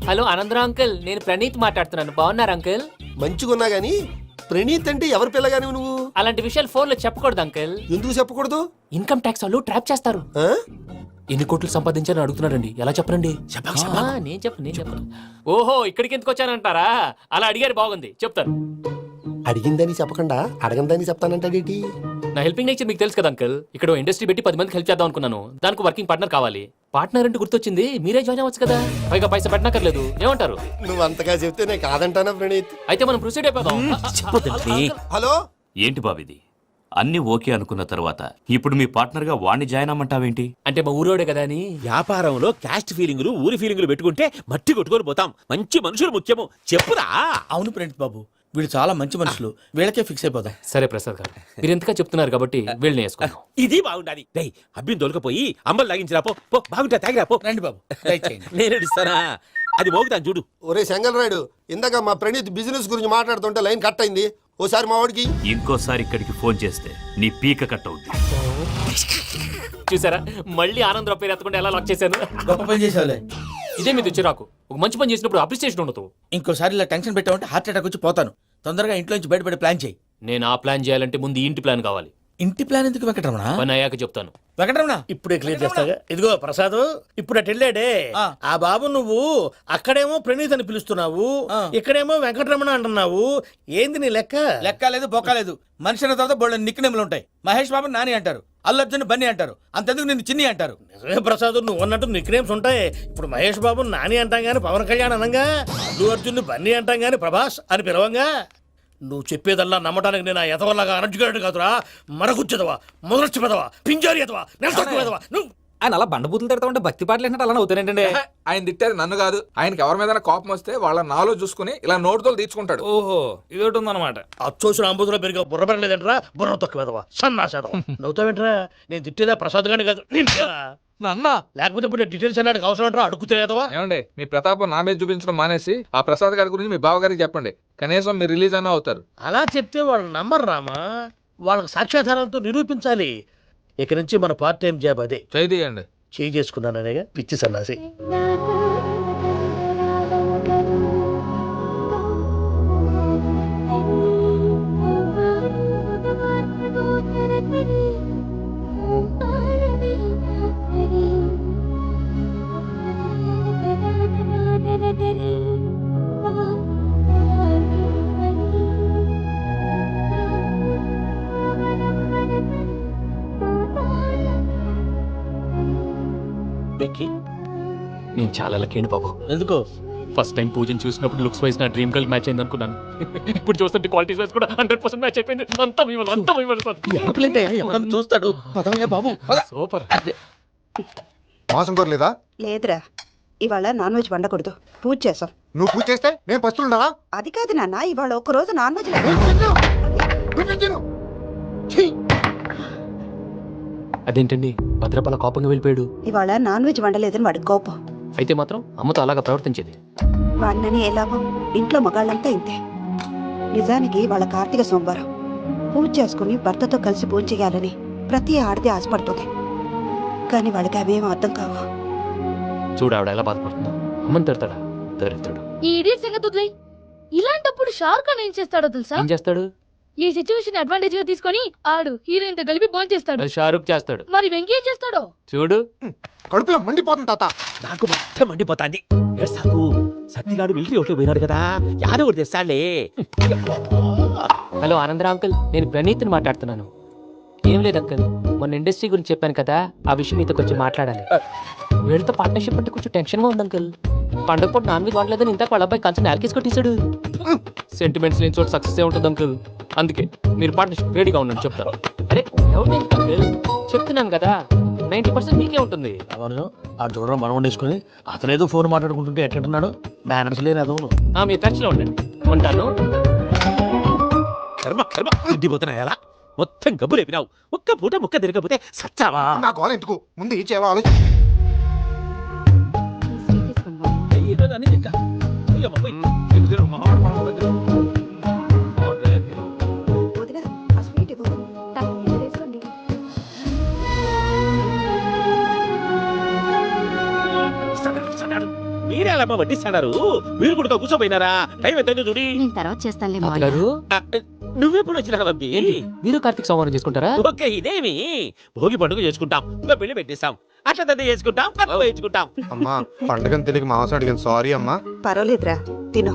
హలో ఆనందరావు అంకుల్, నేను ప్రణీత్ మాట్లాడుతున్నాను. బాగున్నారు అంకుల్? మంచిగున్నా గాని ప్రణీత్ అంటే ఎవరి పిల్లగాని నువ్వు? అలాంటి విషయాలు ఫోన్లో చెప్పకూడదు అంకుల్. ఎందుకు చెప్పకూడదు? ఇన్కమ్ ట్యాక్స్ వాళ్ళు ట్రాప్ చేస్తారు. ఆ? ఎన్ని కోట్లు సంపాదించాలని అడుగుతున్నారండి. ఎలా చెప్పరండి? నేను చెప్పను. ఓహో, ఇక్కడికి ఎందుకు వచ్చానంటారా? అలా అడిగారు, బాగుంది, చెప్తాను. అడిగిందని చెప్పకుండా అడగందని చెప్తానంటాడేటి? నా హెల్పింగ్ నేచర్ మీకు తెలుసు కదా అంకుల్. ఇక్కడ ఇండస్ట్రీ పెట్టి 10 మందికి హెల్ప్ చేద్దాం అనుకున్నాను. దానికి వర్కింగ్ పార్ట్నర్ కావాలి. పార్ట్నర్ అంటే గుర్తొచ్చింది, మీరే జాయిన్ అవ్వచ్చు కదా. పైగా పైసా పెట్టనక్కర్లేదు. ఏమంటారు? నువ్వు అంతగా చెప్తేనే కాదంటానా ప్రణీత్? అయితే మనం ప్రొసీడ్ అయిపోదాం. హలో, ఏంటి బాబిది? అన్ని ఓకే అనుకున్న తర్వాత ఇప్పుడు మీ పార్ట్నర్ గా వాణ్ణి జాయిన్ అమ్మంటావేంటి? అంటే మా ఊరోడే కదా అని. వ్యాపారంలో క్యాస్ట్ ఫీలింగులు ఊరి ఫీలింగులు పెట్టుకుంటే మట్టి కొట్టుకొని పోతాం. మంచి మనుషులు ముఖ్యము, చెప్పురా. అవును ప్రణీత్ బాబు, వీళ్ళు చాలా మంచి మనుషులు, వీళ్ళకే ఫిక్స్ అయిపోదాం. సరే ప్రసాద్ గారు, మీరు ఎంతగా చెప్తున్నారు కాబట్టి వీళ్ళని వేసుకున్నాం. ఇది బాగుండాలి. డై అబ్బిని దొలకపోయి అమ్మలు లాగించిరా పో. పో బాగుంటా, తాగిరా పో. రండి బాబు, దయచేయండి. నేను ఇస్తానా? అది మోగుతాను చూడు. ఒరే చెంగల్ రాయుడు, ఇందాక మా ప్రణీత్ బిజినెస్ గురించి మాట్లాడుతుంటే లైన్ కట్ అయింది. ఓసారి మా వాడికి ఇంకోసారి ఇక్కడికి ఫోన్ చేస్తే నీ పీక కట్ అవుద్ది. చూసారా మళ్ళీ ఆనందరావు పేరు ఎత్తకుండా ఎలా లాక్ చేశాను. గొప్ప పని చేసావులే. ఇదే మీద చిరాకు. ఒక మంచి పని చేసినప్పుడు అప్రిసియేషన్ ఉండదు. ఇంకోసారి ఇలా టెన్షన్ పెట్టామంటే హార్ట్ అటాక్ వచ్చి పోతాను. తొందరగా ఇంట్లో నుంచి బయటపడే ప్లాన్ చేయి. నేను ఆ ప్లాన్ చేయాలంటే ముందు ఈ ఇంటి ప్లాన్ కావాలి. ఇంటి ప్లాన్ ఎందుకు వెంకటరమణ? పని అయ్యాక చెప్తాను. వెంకటరమణ ఇప్పుడే క్లియర్ చేస్తాగా. ఇదిగో ప్రసాద్, ఇప్పుడు అటు వెళ్ళాడే ఆ. ఆ బాబు, నువ్వు అక్కడేమో ప్రణీత్ అని పిలుస్తున్నావు, ఆ. ఇక్కడేమో వెంకటరమణ అంటున్నావు. ఏంది నీ లెక్క? లెక్క లేదు బొక్క లేదు. మనిషి అన్న తర్వాత బోళ్ళ నిక్నెములు ఉంటాయి. మహేష్ బాబు నాని అంటారు, అల్లు అర్జున్ బన్నీ అంటారు, అంతెందుకు నిన్ను చిన్ని అంటారు. నిజమే ప్రసాద్, నువ్వు అన్నట్టు నిక్నేమ్స్ ఉంటాయి. ఇప్పుడు మహేష్ బాబు నాని అంటాం గాని పవన్ కళ్యాణ్ అనంగా, అల్లు అర్జున్ బన్నీ అంటాం గాని ప్రభాస్ అని పిలవంగా. నువ్వు చెప్పేదల్లా నమ్మటానికి నేను ఎదవల్లాగా అనర్జుకేటెడ్ కాదురా. మరగుచ్చదవా, మొదలచ్చి పెదవా, పింజారి ఎదవా, నెలసొక్కు పెదవా నువ్వు. ఆయన అలా బండబూతులు తిడతా ఉంటే భక్తి పాటలు ఏంటంటే అలా అవుతానంటే. ఆయన తిట్టేది నన్ను కాదు, ఆయనకి ఎవరి మీద కోపం వస్తే వాళ్ళ నాలో చూసుకుని ఇలా నోటుతో తీర్చుకుంటాడు. ఓహో ఇది ఒకటి ఉందన్నమాట. అచ్చోసిన అంబుధులో పెరిగే బుర్ర పెరగలేదంటరా, బుర్ర తొక్కు పెదవా, సన్నాసేదవా. నవ్వుతావేంట్రా? నేను తిట్టేదా ప్రసాద్ గాని కాదు, నన్న లేకపోతే ఇప్పుడు డీటెయిల్స్ అన్నాడు అవసరం అంటారా? అడుగుతాయేదవా. ఏమండి, మీ ప్రతాపం నా మీద చూపించడం మానేసి ఆ ప్రసాద్ గారి గురించి మీ బావగారికి చెప్పండి. కనీసం మీరు రిలీజ్ అయినా అవుతారు. అలా చెప్తే వాళ్ళు నమ్మరు రామా. వాళ్ళకి సాక్ష్యాధారాలతో నిరూపించాలి. ఇక నుంచి మన పార్ట్ టైం జాబ్ అదే. చేయండి. చేయి చేసుకున్నాననేగా పిచ్చి సన్నాసి. నేను చాలా లక్కీ బాబు. ఎందుకు? ఫస్ట్ టైం పూజను చూసినప్పుడు లుక్స్ వైజ్ నా డ్రీమ్ గర్ల్ మ్యాచ్ అయింది అనుకున్నాను. ఇప్పుడు చూస్తుంటే క్వాలిటీస్ వైజ్ కూడా 100% మ్యాచ్ అయిపోయింది. అంతా మీ వల్ల, అంతా మీ వల్ల. చూస్తాడు బాబు. సూపర్. మాసం కోరలేదా? లేదురా, ఇవాళ నాన్ వెజ్ వండకూడదు. పూజ చేసాం. నువ్వు పూజ చేస్తే నేను పస్తులున్నావా? అది కాదు నాన్న, ఇవాళ ఒక రోజు నాన్ వెజ్ అదేంటండి భద్రపల కోపంగా వెళ్ళిపోయాడు? ఇవాళ నాన్ వెజ్ వండలేదని వాడి కోపం. అయితే మాత్రం అమ్మతో అలాగా ప్రవర్తించేది. వాడినని ఎలాగో ఇంట్లో మగాళ్ళంతా ఇంతే. నిజానికి వాళ్ళ కార్తీక సోమవారం పూజ చేసుకుని భర్తతో కలిసి పూజ చేయాలని ప్రతి ఆడది ఆశపడుతుంది. కానీ వాళ్ళకి అవేం అర్థం కావు. చూడు ఆవిడ ఎలా బాధపడుతుందో. అమ్మని తిడతాడా? దరిద్రుడు. ఈ ఇడియట్ సంగతి వదిలేయ్. ఇలాంటప్పుడు షారుఖ్ ఖాన్ ఏం చేస్తాడో తెలుసా? ఏం చేస్తాడు? ఈ సిచ్యువేషన్ అడ్వాంటేజ్ గా తీసుకొని ఆడు హీరోయిన్ తో కలిపి బాన్ చేస్తాడు. అది షారుఖ్ చేస్తాడు. మరి వెంకీ ఏం చేస్తాడో చూడు. కడుపులో మండిపోతుంది తాత. నాకు మొత్తం మండిపోతాంది. సత్తిగాడు మిలిటరీ ఒకటి పోయినాడు కదా, యాదో ఒకటి తెస్తాడులే. హలో ఆనందరావు అంకుల్, నేను ప్రణీత్ని మాట్లాడుతున్నాను. ఏం లేదు అంకుల్, మొన్న ఇండస్ట్రీ గురించి చెప్పాను కదా, ఆ విషయం మీతో కొంచెం మాట్లాడాలి. వీళ్ళతో పార్ట్నర్షిప్ అంటే కొంచెం టెన్షన్గా ఉంది అంకుల్. పండగ పూట నాన్ వెజ్ వాడలేదని ఇంత వాళ్ళ అబ్బాయి కంచెం నాలుకేసి కొట్టేశాడు. సెంటిమెంట్స్ లేని చోట సక్సెస్ ఏ ఉంటుంది అంకుల్. అందుకే మీరు పార్ట్నర్షిప్ రెడీగా ఉండండి చెప్తాను. అరే ఎవరు అంకుల్, చెప్తున్నాను కదా 90% మీకే ఉంటుంది. ఆడు చూడడం మనం వండేసుకుని అతనేదో ఫోన్ మాట్లాడుకుంటుంటే ఎట్లుంటున్నాడు. బ్యానర్స్ లేని అదవును. మీరు టచ్లో ఉండండి. ఉంటాను. కర్మ కర్మ తిండిపోతున్నాయా? మొత్తం గబ్బు లేపినావు. ఒక్క పూట ముక్క తిరగకపోతే సచ్చావా? నా గోల ఎందుకు, ముందు ఈ చేయాలి. వదినా, ఆ స్వీట్ ఇవ్వు. మీరే అలా వడ్డిస్తున్నారు. మీరు కూడా కూర్చోపోయినారా? టైం ఎంత చూడి. తర్వాత చేస్తానులే అత్తగారు, నువ్వెప్పుడు వచ్చినా బంపి? మీరు కార్తీక్ సంహారం చేసుకుంటారా? ఓకే, ఇదేమి భోగి పండుగ చేసుకుంటాం, ఇంకా పెళ్లి పెట్టేస్తాం, అట్లా తండ్రి చేసుకుంటాం, కట్ట వేయించుకుంటాం. అమ్మా పండగని తెలియక మాంసం అడిగాను, సారీ అమ్మా. పర్వాలేదురా, తిను.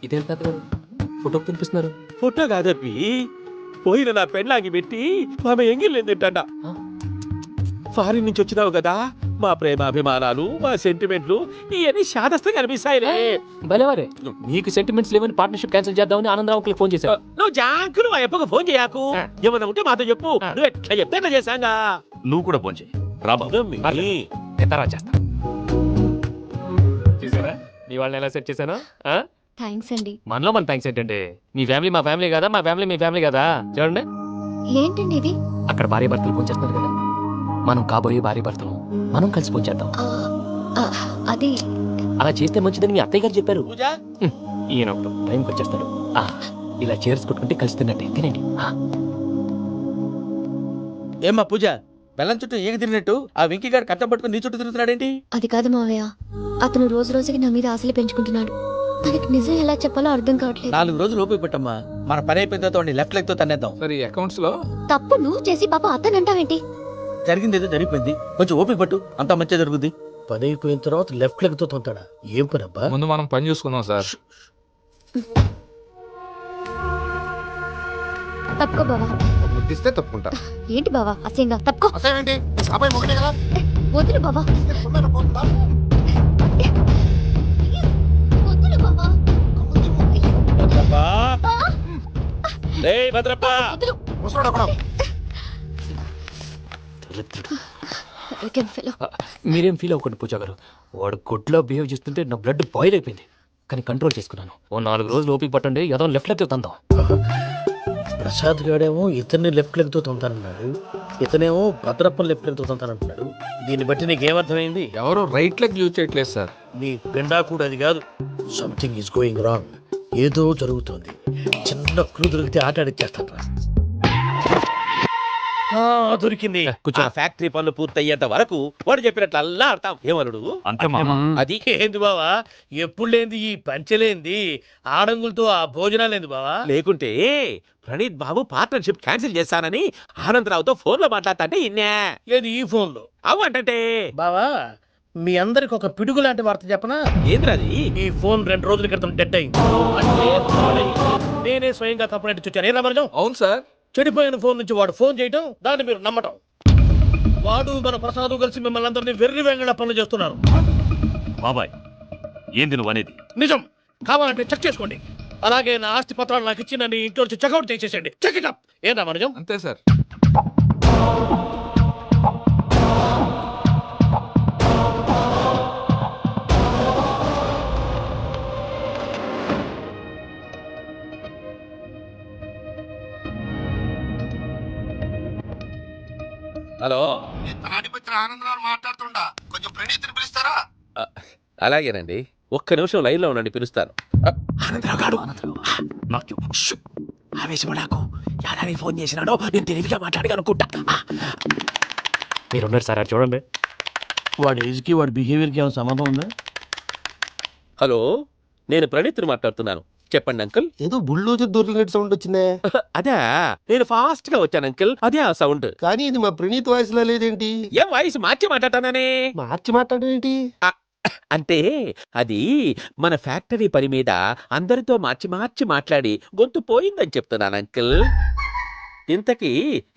ఇదేం తాతగారు ఫోటో తినిపిస్తున్నారు? ఫోటో కాదప్పి, పోయిన నా పెళ్ళాంగి పెట్టి ఆమె ఎంగిల్ తింటా. ఫారిన్ నుంచి వచ్చినావు కదా, మా ప్రేమ అభిమానాలు, మా సెంటిమెంట్లు ఇవన్నీ శాదస్తంగా అనిపిస్తాయిలే. భలేవారే, మీకు సెంటిమెంట్స్ లేవని పార్ట్నర్షిప్ క్యాన్సిల్ చేద్దామని ఆనందరావు అంకుల్ ఫోన్ చేశారు. నువ్వు జాంకులు ఆ ఎప్పకు ఫోన్ చేయకు. ఏమన్నా ఉంటే మాతో చెప్పు. నువ్వు ఎట్లా చెప్తే ఎట్లా చేశాంగా. నువ్వు కూడా ఫోన్ చేయి రాబాబు. నేను తర్వాత చేస్తా. చూసారా మీ వాళ్ళని ఎలా సెట్ చేశాను? థ్యాంక్స్ అండి. మనలో మన థ్యాంక్స్ ఏంటంటే, మీ ఫ్యామిలీ మా ఫ్యామిలీ కదా, మా ఫ్యామిలీ మీ ఫ్యామిలీ కదా. చూడండి, ఏంటండి ఇది? అక్కడ భార్య భర్తలు ఫోన్ చేస్తున్నారు కదా, మనం కాబోయే భార్య భర్తలు. మనం కలిసి పోంచేద్దాం. అది అలా చేస్తే మంచిదని మీ అత్తయ్య గారు చెప్పారు. పూజ ఈయన ఒకడు టైంకి వచ్చేస్తాడు. ఇలా చేర్స్ కొట్టుకుంటే కలిసి తిన్నట్టే తినండి. ఏమ్మా పూజ బెల్లం చుట్టూ ఏగ తిరిగినట్టు ఆ వెంకీ గారు కట్టం పట్టుకుని నీ చుట్టూ తిరుగుతున్నాడేంటి? అది కాదు మావయ్య, అతను రోజు రోజుకి నా మీద ఆశలు పెంచుకుంటున్నాడు. తనకి నిజం ఎలా చెప్పాలో అర్థం కావట్లేదు. 4 రోజులు ఓపిక పట్టమ్మా, మన పని అయిపోయిన తర్వాత వాడిని లెఫ్ట్ లెగ్ తో తన్నేద్దాం. సార్ ఈ అకౌంట్స్ లో తప్పు నువ్వు చేసి పాప అతను అంటావేంటి? జరిగింది ఏదో జరిగిపోయింది, కొంచెం ఓపిక పట్టు, అంతా మంచిగా జరుగుద్ది. పని అయిపోయిన తర్వాత లెఫ్ట్ లెగ్ తో తొంతాడా? ఏం పని అబ్బా? ముందు మనం పని చూసుకుందాం సార్. తప్పుకో బావా. ముద్దిస్తే తప్పుకుంటా. ఏంటి బావా అసహ్యంగా? తప్పుకో. అసేమేంటి? అబ్బాయి మొగనే కదా. వదులు బావా. వదులు బావా. భద్రప్ప రేయ్ భద్రప్ప వదులు. ముసలోడు ఒకడు. Arrogant fellow. మీరేం ఫీల్ అవ్వకండి పూజా గారు. వాడు గుడ్లో బిహేవ్ చేస్తుంటే నా బ్లడ్ బాయిల్ అయిపోయింది. కానీ కంట్రోల్ చేసుకున్నాను. ఓ 4 రోజులు ఓపిక పట్టండి, ఏదో లెఫ్ట్ లెగ్ తందాం. ప్రసాద్ గాడేమో ఇతన్ని లెఫ్ట్ లెగ్ తో తొంతానన్నాడు, ఇతనేమో భద్రప్పని లెఫ్ట్ లెగ్ తో తొంతానంటున్నాడు. దీన్ని బట్టి నీకేమర్థమైంది? ఎవరు రైట్ లెగ్ యూజ్ చేయట్లేదు సార్. నీ పిండా కూడా అది కాదు. Something is going wrong. ఏదో జరుగుతోంది. చిన్న క్లూ దొరికితే ఆట ఆడిచ్చేస్తాను. దొరికింది. ఆ ఫ్యాక్టరీ పనులు పూర్తయ్యేంత వరకు వాడు చెప్పినట్లు అల్లా ఆడతాం. ఏమలుడు అంతే మామ. అది ఏంది బావా, ఎప్పుడు లేంది ఈ పంచలేంది, ఆడంగులతో ఆ భోజనాలేంది బావా? లేకుంటే ప్రణీత్ బాబు పార్ట్నర్షిప్ క్యాన్సిల్ చేస్తానని ఆనందరావుతో ఫోన్ లో మాట్లాడతాంటే ఇన్నే. ఏది ఈ ఫోన్ లో? అవ్వంటే బావా మీ అందరికి ఒక పిడుగు లాంటి వార్త చెప్పనా? ఏంద్రది? ఈ ఫోన్ 2 రోజుల క్రితం డెడ్ అయింది. అంటే నేనే స్వయంగా కంప్లైంట్ ఇచ్చాను. ఏనా మరజం? అవును సార్. చెడిపోయిన ఫోన్ నుంచి వాడు ఫోన్ చేయటం, దాన్ని మీరు నమ్మటం. వాడు మన ప్రసాదు కలిసి మిమ్మల్ని అందరినీ వెర్రి వెంగళ పనులు చేస్తున్నారు. బాబాయ్ ఏంది నువ్వు అనేది? నిజం. కావాలంటే చెక్ చేసుకోండి. అలాగే నా ఆస్తి పత్రాలు నాకు ఇచ్చి నన్ను ఇంట్లో నుంచి చెక్అౌట్ చేసేసండి. Check it up. ఏనా మనజం? అంతే సార్. హలో, ఆనందరావు మాట్లాడుతుండా, కొంచెం ప్రణీతిని పిలుస్తారా? అలాగేనండి. ఒక్క నిమిషం లైన్ లో ఉండండి, పిలుస్తాను. ఆనందరావు గాడు ఆవేశపడాకు. యాదాని ఫోన్ చేసినాడో నేను తెలివిగా మాట్లాడి అనుకుంటా. మీరున్నారు సార్, అది చూడండి. వాడి ఏజ్ కి వాడి బిహేవియర్ కి ఏమైనా సంబంధం ఉందా? హలో, నేను ప్రణీత్ని మాట్లాడుతున్నాను. చెప్పండి అంకుల్. ఏదో బుల్డోజర్ దొరికినట్టు సౌండ్ వచ్చిందే. అదే నేను ఫాస్ట్ గా వచ్చాను అంకుల్, అదే ఆ సౌండ్. కానీ ఇది మా ప్రణీత్ వాయిస్ లో లేదేంటి? ఏం వాయిస్ మార్చి మాట్లాడతాననే? మార్చి మాట్లాడేంటి? అంటే అది మన ఫ్యాక్టరీ పని మీద అందరితో మార్చి మార్చి మాట్లాడి గొంతు పోయిందని చెప్తున్నాను అంకుల్. ఇంతకీ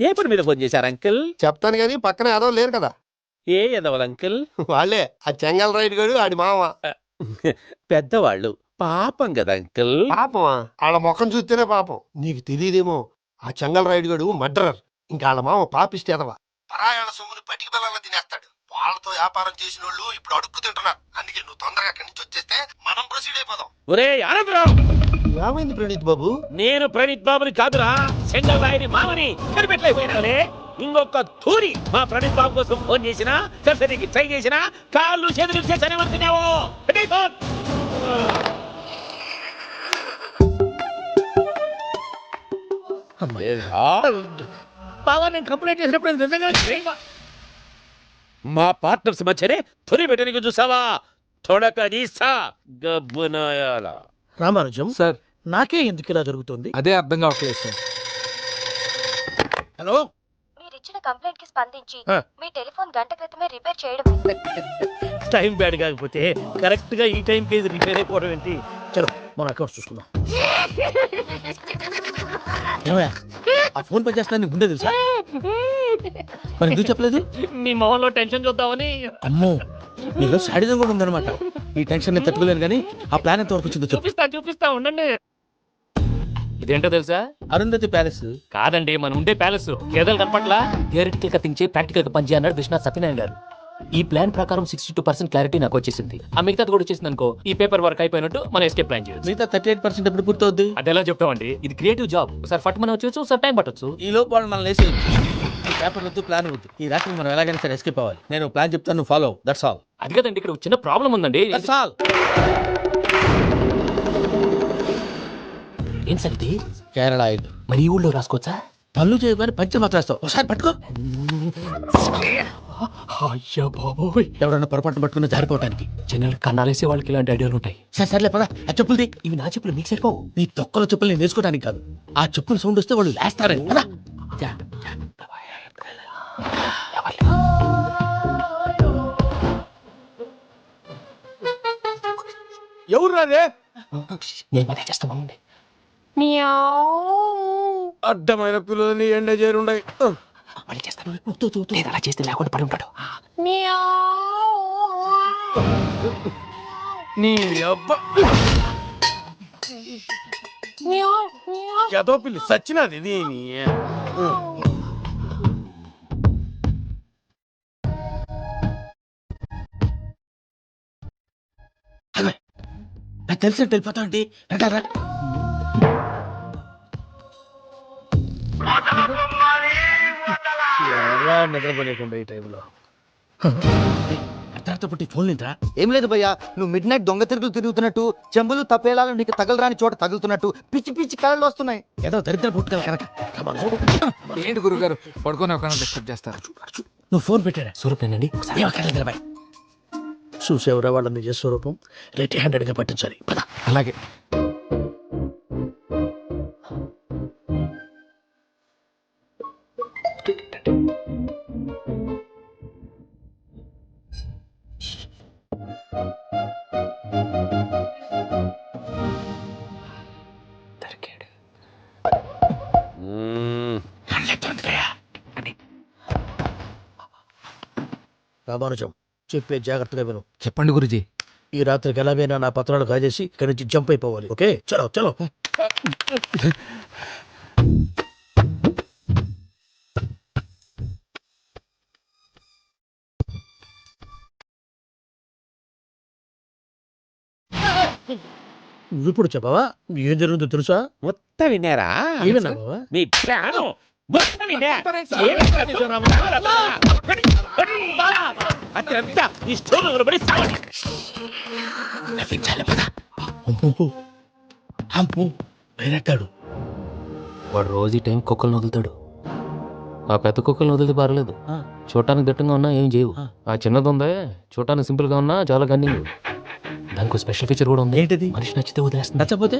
ఏ పని మీద ఫోన్ చేశారు అంకుల్? చెప్తాను కానీ పక్కన ఏదో లేరు కదా. ఏ ఎదవలు అంకుల్? వాళ్ళే ఆ చెంగల్ రైడ్ గడు ఆడి మామ. పెద్దవాళ్ళు, పాపం కదా అంకుల్. పాపమా? వాళ్ళ ముఖం చూస్తేనే పాపం. నీకు తెలియదేమో, ఆ చెంగల్ రైడ్ గడు మర్డరర్. ఇంకా వాళ్ళ మామ పాపిస్తే ఎదవా. పరాయాల సొమ్ముని పటికి బెల్లంలో తినేస్తాడు. వాళ్ళతో వ్యాపారం చేసిన వాళ్ళు ఇప్పుడు అడుక్కు తింటున్నారు. అందుకే నువ్వు తొందరగా అక్కడి నుంచి వచ్చేస్తే మనం ప్రొసీడ్ అయిపోదాం. ఒరే ఆనందరావు, ఏమైంది ప్రణీత్ బాబు? నేను ప్రణీత్ బాబుని కాదురా, సెంగల్ రాయని మామని కనిపెట్టలేకపోయినానే. ఇంకొక తూరి మా ప్రణీత్ బాబు కోసం ఫోన్ చేసినా, సరసరికి ట్రై చేసినా, కాళ్ళు చేతులు చేశానేమనుకున్నావో. బావా నేను కంప్లైంట్ చేసినప్పుడు అది నిజంగా మా పార్ట్నర్స్ మధ్యనే తొలి పెట్టడానికి చూసావా? తొడక తీసా గబ్బునాయాల. రామానుజం సార్ నాకే ఎందుకు ఇలా జరుగుతుంది? అదే అర్థం కావట్లేదు సార్. హలో, మీరిచ్చిన కంప్లైంట్ కి స్పందించి ఆ. మీ టెలిఫోన్ గంట క్రితమే రిపేర్ చేయడం. టైం బ్యాడ్ కాకపోతే కరెక్ట్ గా ఈ టైంకి ఇది రిపేర్ అయిపోవడం ఏంటి? చలో మన అకౌంట్ చూసుకుందాం. ఏమయ్యా, ఆ ఫోన్ పని చేస్తున్నా నీకు ముందే తెలుసా? మరి ఎందుకు చెప్పలేదు? మీ మొహంలో టెన్షన్ చూద్దామని. అమ్మో, నీలో సాడిజం కూడా ఉందన్నమాట. ఈ టెన్షన్ నేను తట్టుకోలేను కానీ ఆ ప్లాన్ ఎంత వరకు వచ్చిందో చెప్పు. చూపిస్తా ఉండండి. ఇదేంటో తెలుసా? అరుంధతి ప్యాలెస్. కాదండి, మనం ఉండే ప్యాలెస్. ఏదో కనపట్లా? థియరిటికల్ గా థింక్ చేయి, ప్రాక్టికల్ గా పనిచేయ అన్నాడు విశ్వనాథ్ సత్యనారాయణ గారు. ఈ ప్లాన్ ప్రకారం 62% క్లారిటీ నాకు వచ్చేసింది. ఆ మిగతాది కూడా వచ్చేసింది అనుకో, ఈ పేపర్ వర్క్ అయిపోయినట్టు మనం ఎస్కేప్ ప్లాన్ చేయొచ్చు. మిగతా 38% ఎప్పుడు పూర్తవుద్ది? అదెలా చెప్తామండి? ఇది క్రియేటివ్ జాబ్. సార్ ఫట్ మనం వచ్చేచ్చు, సార్ టైం పట్టొచ్చు. ఈ లోపు వాళ్ళు మనం లేసి పేపర్ వద్దు, ప్లాన్ వద్దు. ఈ రాత్రి మనం ఎలాగైనా సరే ఎస్కేప్ అవ్వాలి. నేను ప్లాన్ చెప్తాను, నువ్వు ఫాలో. That's all. అది కదండి, ఇక్కడ ఒక చిన్న ప్రాబ్లం ఉందండి. That's all. ఏం సార్ ఇది? కేరళ ఆయిల్. మరి ఈ ఊళ్ళో రాసుకోవచ్చా? పళ్ళు చేయమని పంచర్ మాత్రం వేస్తావు. ఒకసారి పట్టుకో. అయ్యా బాబోయ్, ఎవడన్నా పొరపాటు పట్టుకున్న జారిపోవటానికి. జనరల్ కన్నాలేసే వాళ్ళకి ఇలాంటి ఐడియాలు ఉంటాయి. సర్లే పదా, ఆ చెప్పులది. ఇవి నా చెప్పులు మీకు సరిపోవు. నీ తొక్కల చెప్పులు నేను వేసుకోవడానికి కాదు, ఆ చెప్పుల సౌండ్ వస్తే వాళ్ళు లేస్తారని. పదా. ఎవరు రాదే? నేను మళ్ళీ చేస్తామండి. అడ్డమైన పిల్లలని ఎండ చేరుండయి. మళ్ళీ చేస్తాను. లేదు, అలా చేస్తే లేకుండా పడి ఉంటాడు. నీ అబ్బా ఏదో పిల్లి సచ్చినది దీని. నాకు తెలిసినట్టు వెళ్ళిపోతా ఉంటే రా. నిద్రపోలేకుండా ఈ టైంలో అర్ధార్థ పుట్టి ఫోన్ లేదురా. ఏం లేదు భయ్యా, నువ్వు మిడ్ నైట్ దొంగ తిరుగులు తిరుగుతున్నట్టు, చెంబులు తప్పేలాలు నీకు తగలరాని చోట తగులుతున్నట్టు పిచ్చి పిచ్చి కళలు వస్తున్నాయి. ఏదో దరిద్ర పుట్టుక కనుక. ఏంటి గురుగారు పడుకొని ఒక డిస్టర్బ్ చేస్తారు? నువ్వు ఫోన్ పెట్టారా? స్వరూపేనండి. చూసేవరా వాళ్ళ నిజ స్వరూపం. రెడీ హ్యాండెడ్ గా పట్టించాలి. పద. అలాగే. దొరికాడు. రామానుజం, చెప్పే జాగ్రత్తగా విను. చెప్పండి గురుజీ. ఈ రాత్రికి ఎలాగైనా నా పత్రాలు కాజేసి ఇక్కడి నుంచి జంప్ అయిపోవాలి. ఓకే, చలో చలో. ఇప్పుడు చెప్పవా ఏం జరుగుతుందో తెలుసా? మొత్తం విన్నారా? ఏమన్నా బావా? మీ ప్రాణం మొత్తం విన్నా. అదంతా ఈ స్టోర్ పడి అమ్మో వేరెట్టాడు. వాడు రోజు ఈ టైం కుక్కలను వదులుతాడు. ఆ పెద్ద కుక్కలను వదిలితే పర్లేదు, చూడటానికి దట్టంగా ఉన్నా ఏం చేయవు. ఆ చిన్నది ఉందే, చూడటానికి సింపుల్ గా ఉన్నా చాలా గన్నింగ్. దానికి స్పెషల్ ఫీచర్ కూడా ఉంది. ఏంటిది? మనిషి నచ్చితే వదిలేస్తుంది. నచ్చపోతే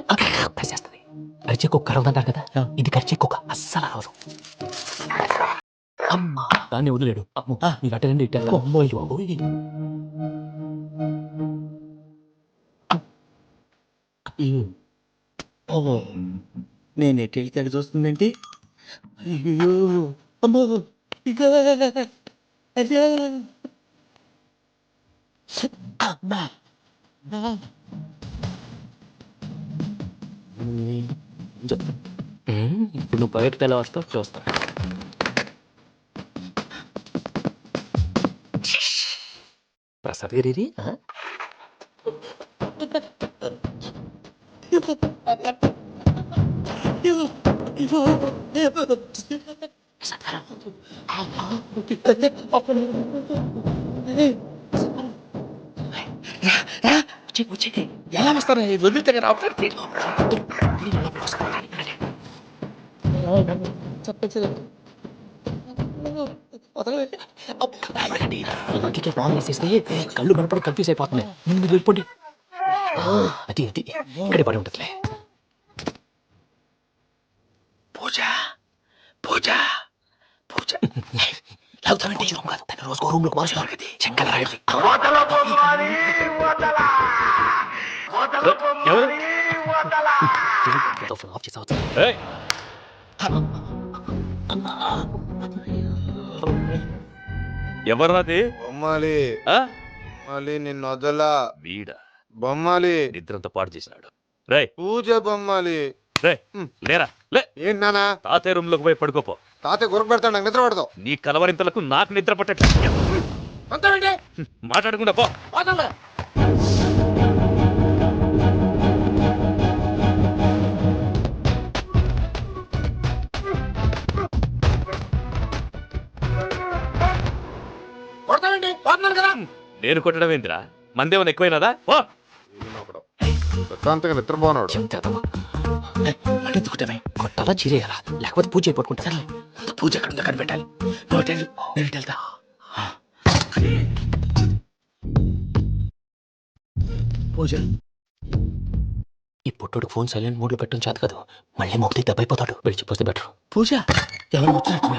కరిచేస్తుంది. కరిచే కుక్క అరవదంటారు కదా, ఇది కరిచే కుక్క అస్సలు అరవదు. అమ్మా, దాన్ని వదిలేడు. అమ్మో, మీకు అట్టండి ఇట్టారు. నేను ఎటు వెళ్తాడు చూస్తుందేంటి? అయ్యో అమ్మో, అమ్మా. ఇప్పుడు నువ్వు బయటకు ఎలా వస్తావు చూస్తా. ప్రసాద్ గారి ఎలా వస్తారా? వదిలితే ఫోన్ చేసేస్తే కళ్ళు కనపడి కన్ఫ్యూజ్ అయిపోతున్నాయి. మీరు వెళ్ళిపోండి. అది అది ఇక్కడే పడి ఉంటుందిలే. పూజ పూజ పూజ లాగుతామంటే కాదు, తన రోజుకో రూమ్ లోకి మార్చుకోవాలి కదా. చెక్కల ఆఫ్ చేసావచ్చు. ఎవర్రాది? బొమ్మాలి మళ్ళీ నిన్ను వదలా. వీడ బొమ్మాలి నిద్రంతా పాడు చేసినాడు. రే పూజ బొమ్మాలి. రే లేరా లే. ఏంటి నానా? తాతయ్య రూమ్ లోకి పోయి పడుకోపో. తాతయ్య గురకు పెడతాడు, నాకు నిద్ర పడతావు. నీ కలవరింతలకు నాకు నిద్ర పట్టట్లేదు. మాట్లాడకుండా పో. నేను కొట్టడం ఏంటిరా? మందేమన్నా ఎక్కువైనదా? ఓ ప్రశాంతంగా నిద్రపోనాడు. అంటే ఎందుకుంటామే కొట్టాలా చీరేయాలా లేకపోతే పూజ అయిపోట్టుకుంటా సరే ముందు పూజ ఎక్కడ ఉందో కనిపెట్టాలి నేను వెళ్తా పూజ ఈ పుట్టుడు ఫోన్ సైలెంట్ మోడ్ లో పెట్టడం చేత కాదు మళ్ళీ మొక్కి దెబ్బైపోతాడు విడిచిపోతే బెటర్ పూజ ఎవరు వచ్చినట్టు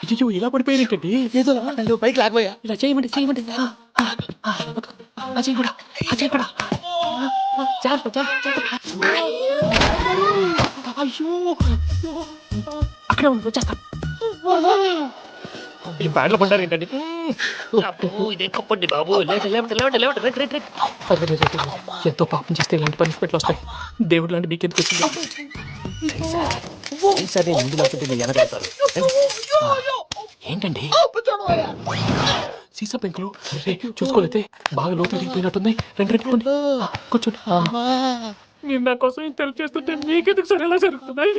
అయ్యో ఇలా పడిపోయినట్టండి ఏదో నువ్వు పైకి లాగబోయా ఇలా చేయమండి అజయ్ కూడా అయ్యో అక్కడ వచ్చేస్తా ఈ బ్యాడ్లో పడ్డారు ఏంటండి ఇదే కప్పండి బాబు ఎంతో పాపం చేస్తే ఇలాంటి పనిష్మెంట్లు వస్తాయి దేవుడు లాంటి మీకు ఎందుకు వచ్చింది సరే ముందు లేకపోతే మీరు ఎనగలుగుతారు ఏంటండి సీసా పెంకులు చూసుకోలేతే బాగా లోతు దిగిపోయినట్టుంది రెండు కూర్చోండి మీరు నా కోసం ఇంత హెల్ప్ చేస్తుంటే మీకెందుకు సరే ఎలా జరుగుతున్నాయి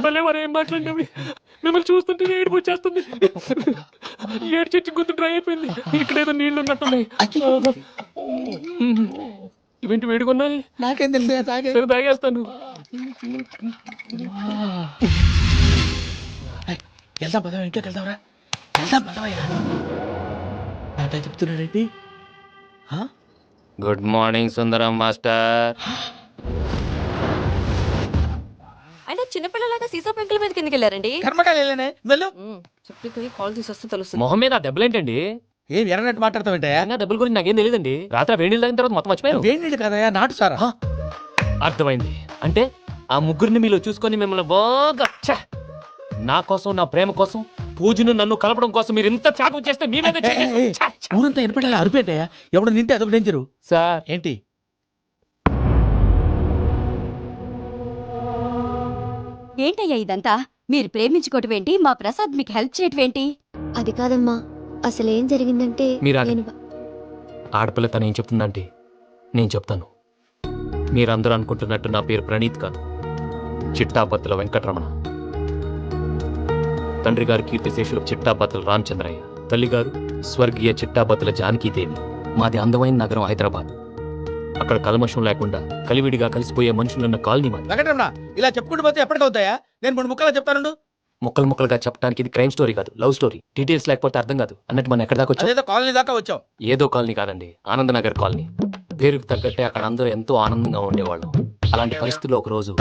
మళ్ళీ మరి ఏం మాట్లాడినవి మిమ్మల్ని చూస్తుంటే ఏడుపు వచ్చేస్తుంది ఏడు చెట్టు గుర్తు డ్రై అయిపోయింది ఇక్కడ ఏదో నీళ్లు ఉన్నట్టున్నాయి ఇవేంటి వేడుకున్నాయి నాకేం తెలుసు తాగేస్తాను వెళ్దాం పదవా ఇంట్లోకి వెళ్దాంరా వెళ్దాం పదవయ్యా అంటే చెప్తున్నాడేంటి గుడ్ మార్నింగ్ సుందరం మాస్టర్ అయినా చిన్నపిల్లలాగా సీసా పెంకుల మీద కిందకి వెళ్ళారండి కర్మకాయలేనే వెళ్ళు. చెప్పి కాల్ తీసి తెలుస్తుంది మొహం మీద దెబ్బలేంటండి ఏం ఎర్రనట్టు మాట్లాడతావేంటయ్యా? డబ్బుల గురించి నాకేం తెలియదండి రాత్రి వేడి నీళ్ళు తాగిన తర్వాత మొత్తం మర్చిపోయాను వేడి కదయా నాటు సారా. అర్థమైంది అంటే ఆ ముగ్గురిని మీలో చూసుకొని మిమ్మల్ని బాగా నా కోసం నా ప్రేమ కోసం పూజను నన్ను కలపడం కోసం మీరు ఇంత త్యాగం చేస్తే మీ మీద ఊరంతా ఎనపడేలా అరిపేటయ్యా ఎవడు నింటే అదొక డేంజరు. సార్ ఏంటి ఏంటయ్యా ఇదంతా మీరు ప్రేమించుకోవటం ఏంటి మా ప్రసాద్ మీకు హెల్ప్ చేయటం ఏంటి అది కాదమ్మా అసలు ఏం జరిగిందంటే మీరు ఆడపిల్ల తను ఏం చెప్తుందంటే నేను చెప్తాను మీరందరూ అనుకుంటున్నట్టు నా పేరు ప్రణీత్ కాదు చిట్టాపత్తుల వెంకటరమణ తండ్రి గారు కీర్తిశేషులు చిట్టాపత్తుల రామచంద్రయ్య తల్లిగారు స్వర్గీయ చిట్టాపత్తుల జానకీదేవి మాది అందమైన నగరం హైదరాబాద్ అక్కడ కల్మషం లేకుండా కలివిడిగా కలిసిపోయే మనుషులున్న కాలనీ మాది వెంకటరమణ ఇలా చెప్పుకుంటూ పోతే ఎప్పటికవుతాయా? నేను 3 ముక్కలా చెప్తాను. ముక్కలు ముక్కలుగా చెప్పడానికి ఇది క్రైమ్ స్టోరీ కాదు లవ్ స్టోరీ డీటెయిల్స్ లేకపోతే అర్థం కాదు అన్నట్టు మనం ఎక్కడ దాకా వచ్చాం అదేదో కాలనీ దాకా వచ్చాం. ఏదో కాలనీ కాదండి ఆనందనగర్ కాలనీ పేరుకు తగ్గట్టే అక్కడ అందరూ ఎంతో ఆనందంగా ఉండేవాళ్ళం అలాంటి పరిస్థితుల్లో ఒక రోజు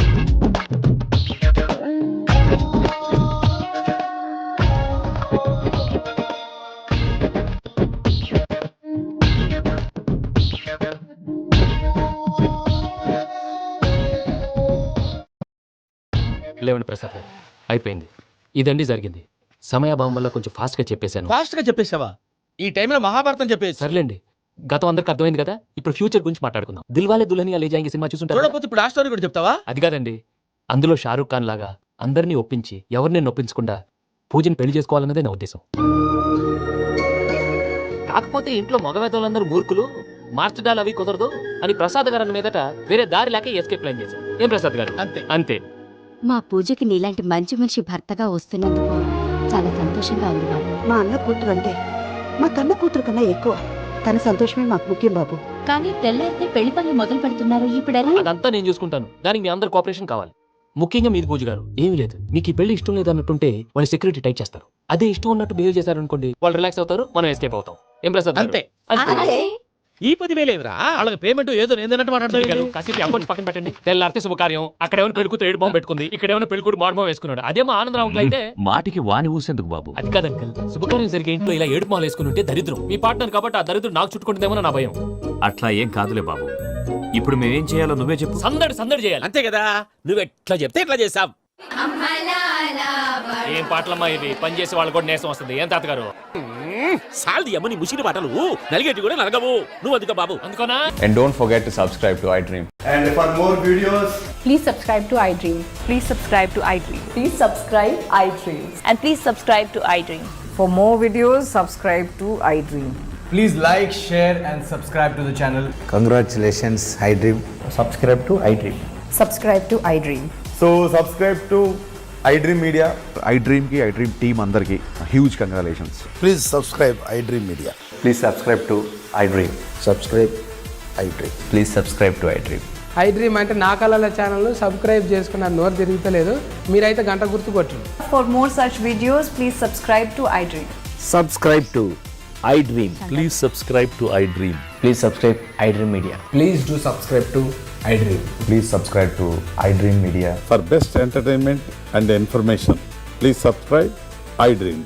లేవండి ప్రసాద్ గారు అయిపోయింది ఇదండి జరిగింది సమయాభావం వల్ల కొంచెం ఫాస్ట్ గా చెప్పేశాను ఫాస్ట్ గా చెప్పేసావా? ఈ టైంలో మహాభారతం చెప్పేసి. సర్లేండి గతం అందరికి అర్థమైంది కదా ఇప్పుడు ఫ్యూచర్ గురించి మాట్లాడుకుందాం దిల్వాలే దుల్హనియా లే జాయేంగే సినిమా చూసుంటారు చూడకపోతే ఇప్పుడు ఆ స్టోరీ కూడా చెప్తావా? అది కాదండి అందులో షారూఖ్ ఖాన్ లాగా అందరినీ ఒప్పించి ఎవరిని నొప్పించకుండా పూజని పెళ్లి చేసుకోవాలన్నదే నా ఉద్దేశం కాకపోతే ఇంట్లో మగవేతలందరూ మూర్ఖులు మార్చడాలు అవి కుదరదు అని ప్రసాద్ గారు అన్న మీదట వేరే దారి లేక ఎస్కేప్ ప్లాన్ చేశాం ఏం ప్రసాద్ గారు అంతే అంతే మా పూజకి నీలాంటి మంచి మనిషి భర్తగా వస్తున్నందుకు చాలా సంతోషంగా ఉంది బాబు మా అన్న కూతురు అంటే మా కన్న కూతురు కన్నా ఎక్కువ. తన సంతోషమే మాకు ముఖ్యం బాబు. కానీ తెల్లైతే పెళ్లి పనులు మొదలు పెడుతున్నారు ఇప్పుడెలా అదంతా నేను చూసుకుంటాను దానికి మీ అందరు కోఆపరేషన్ కావాలి ముఖ్యంగా మీది పూజ గారు ఏమీ లేదు మీకు ఈ పెళ్లి ఇష్టం లేదు అన్నట్టుంటే వాళ్ళు సెక్యూరిటీ టైట్ చేస్తారు అదే ఇష్టం ఉన్నట్టు బిహేవ్ చేశారు అనుకోండి వాళ్ళు రిలాక్స్ అవుతారు మనం ఎస్కేప్ అవుతాం ఏం ప్రసాద్ అంతే. అంతే ఈ 10,000 ఏమిరా? వాళ్ళకి పేమెంట్ ఏదో నేందన్నట్టు మాట్లాడతావు. కాసేపు అకౌంట్ పక్కన పెట్టండి తెల్లారితే శుభకార్యం అక్కడ ఏమైనా పెళ్ళికూతురు 7 బాంబు పెట్టుకుంది ఇక్కడ ఏమైనా పెళ్ళికూడు మాడు బాంబు వేసుకున్నాడు అదేమో ఆనందరావు అయితే మాటికి వాని ఊసేందుకు బాబు? అది కాదు అంకల్ శుభకార్యం జరిగే ఇంట్లో ఇలా 7 మాలు వేసుకుని ఉంటే దరిద్రం మీ పార్ట్నర్ కాబట్టి ఆ దరిద్రం నాకు చుట్టుకుంటుందేమో నా భయం అట్లా ఏం కాదులే బాబు ఇప్పుడు మేమేం చేయాలో నువ్వే చెప్పు. సందడి చేయాలి అంతే కదా, నువ్వు ఎట్లా చెప్తే ఎట్లా చేసావు. ఏం పాటలమ్మా ఇవి పని చేసే వాళ్ళు కూడా నేసం వస్తుంది ఏం తాతగారు సాల్ది అమ్మని ముసిరి పాటలు నలిగేటి కూడా నలగవు. నువ్వు అందుకో బాబు అందుకోనా And don't forget to subscribe to iDream. And for more videos, Please subscribe to iDream. Please subscribe to iDream. Please subscribe iDream. And please subscribe to iDream. For more videos, subscribe to iDream. please like, share and subscribe to the channel. Congratulations, iDream. Subscribe to iDream. Subscribe to iDream. So subscribe to iDream Media. iDream ki iDream team అందరికి huge congratulations. Please subscribe I dream media. Please subscribe to iDream. Subscribe I dream. Please subscribe to iDream. iDream అంటే నా కళల channel subscribe చేసుకున్న నోరు తిరుగుతలేదు, మీరైతే గంట గుర్తు కొట్టండి. For more such videos, please subscribe to iDream. Subscribe to iDream. Please subscribe to iDream. Please subscribe iDream Media. Please do subscribe to iDream. Please subscribe to iDream Media. For best entertainment and information, please subscribe iDream.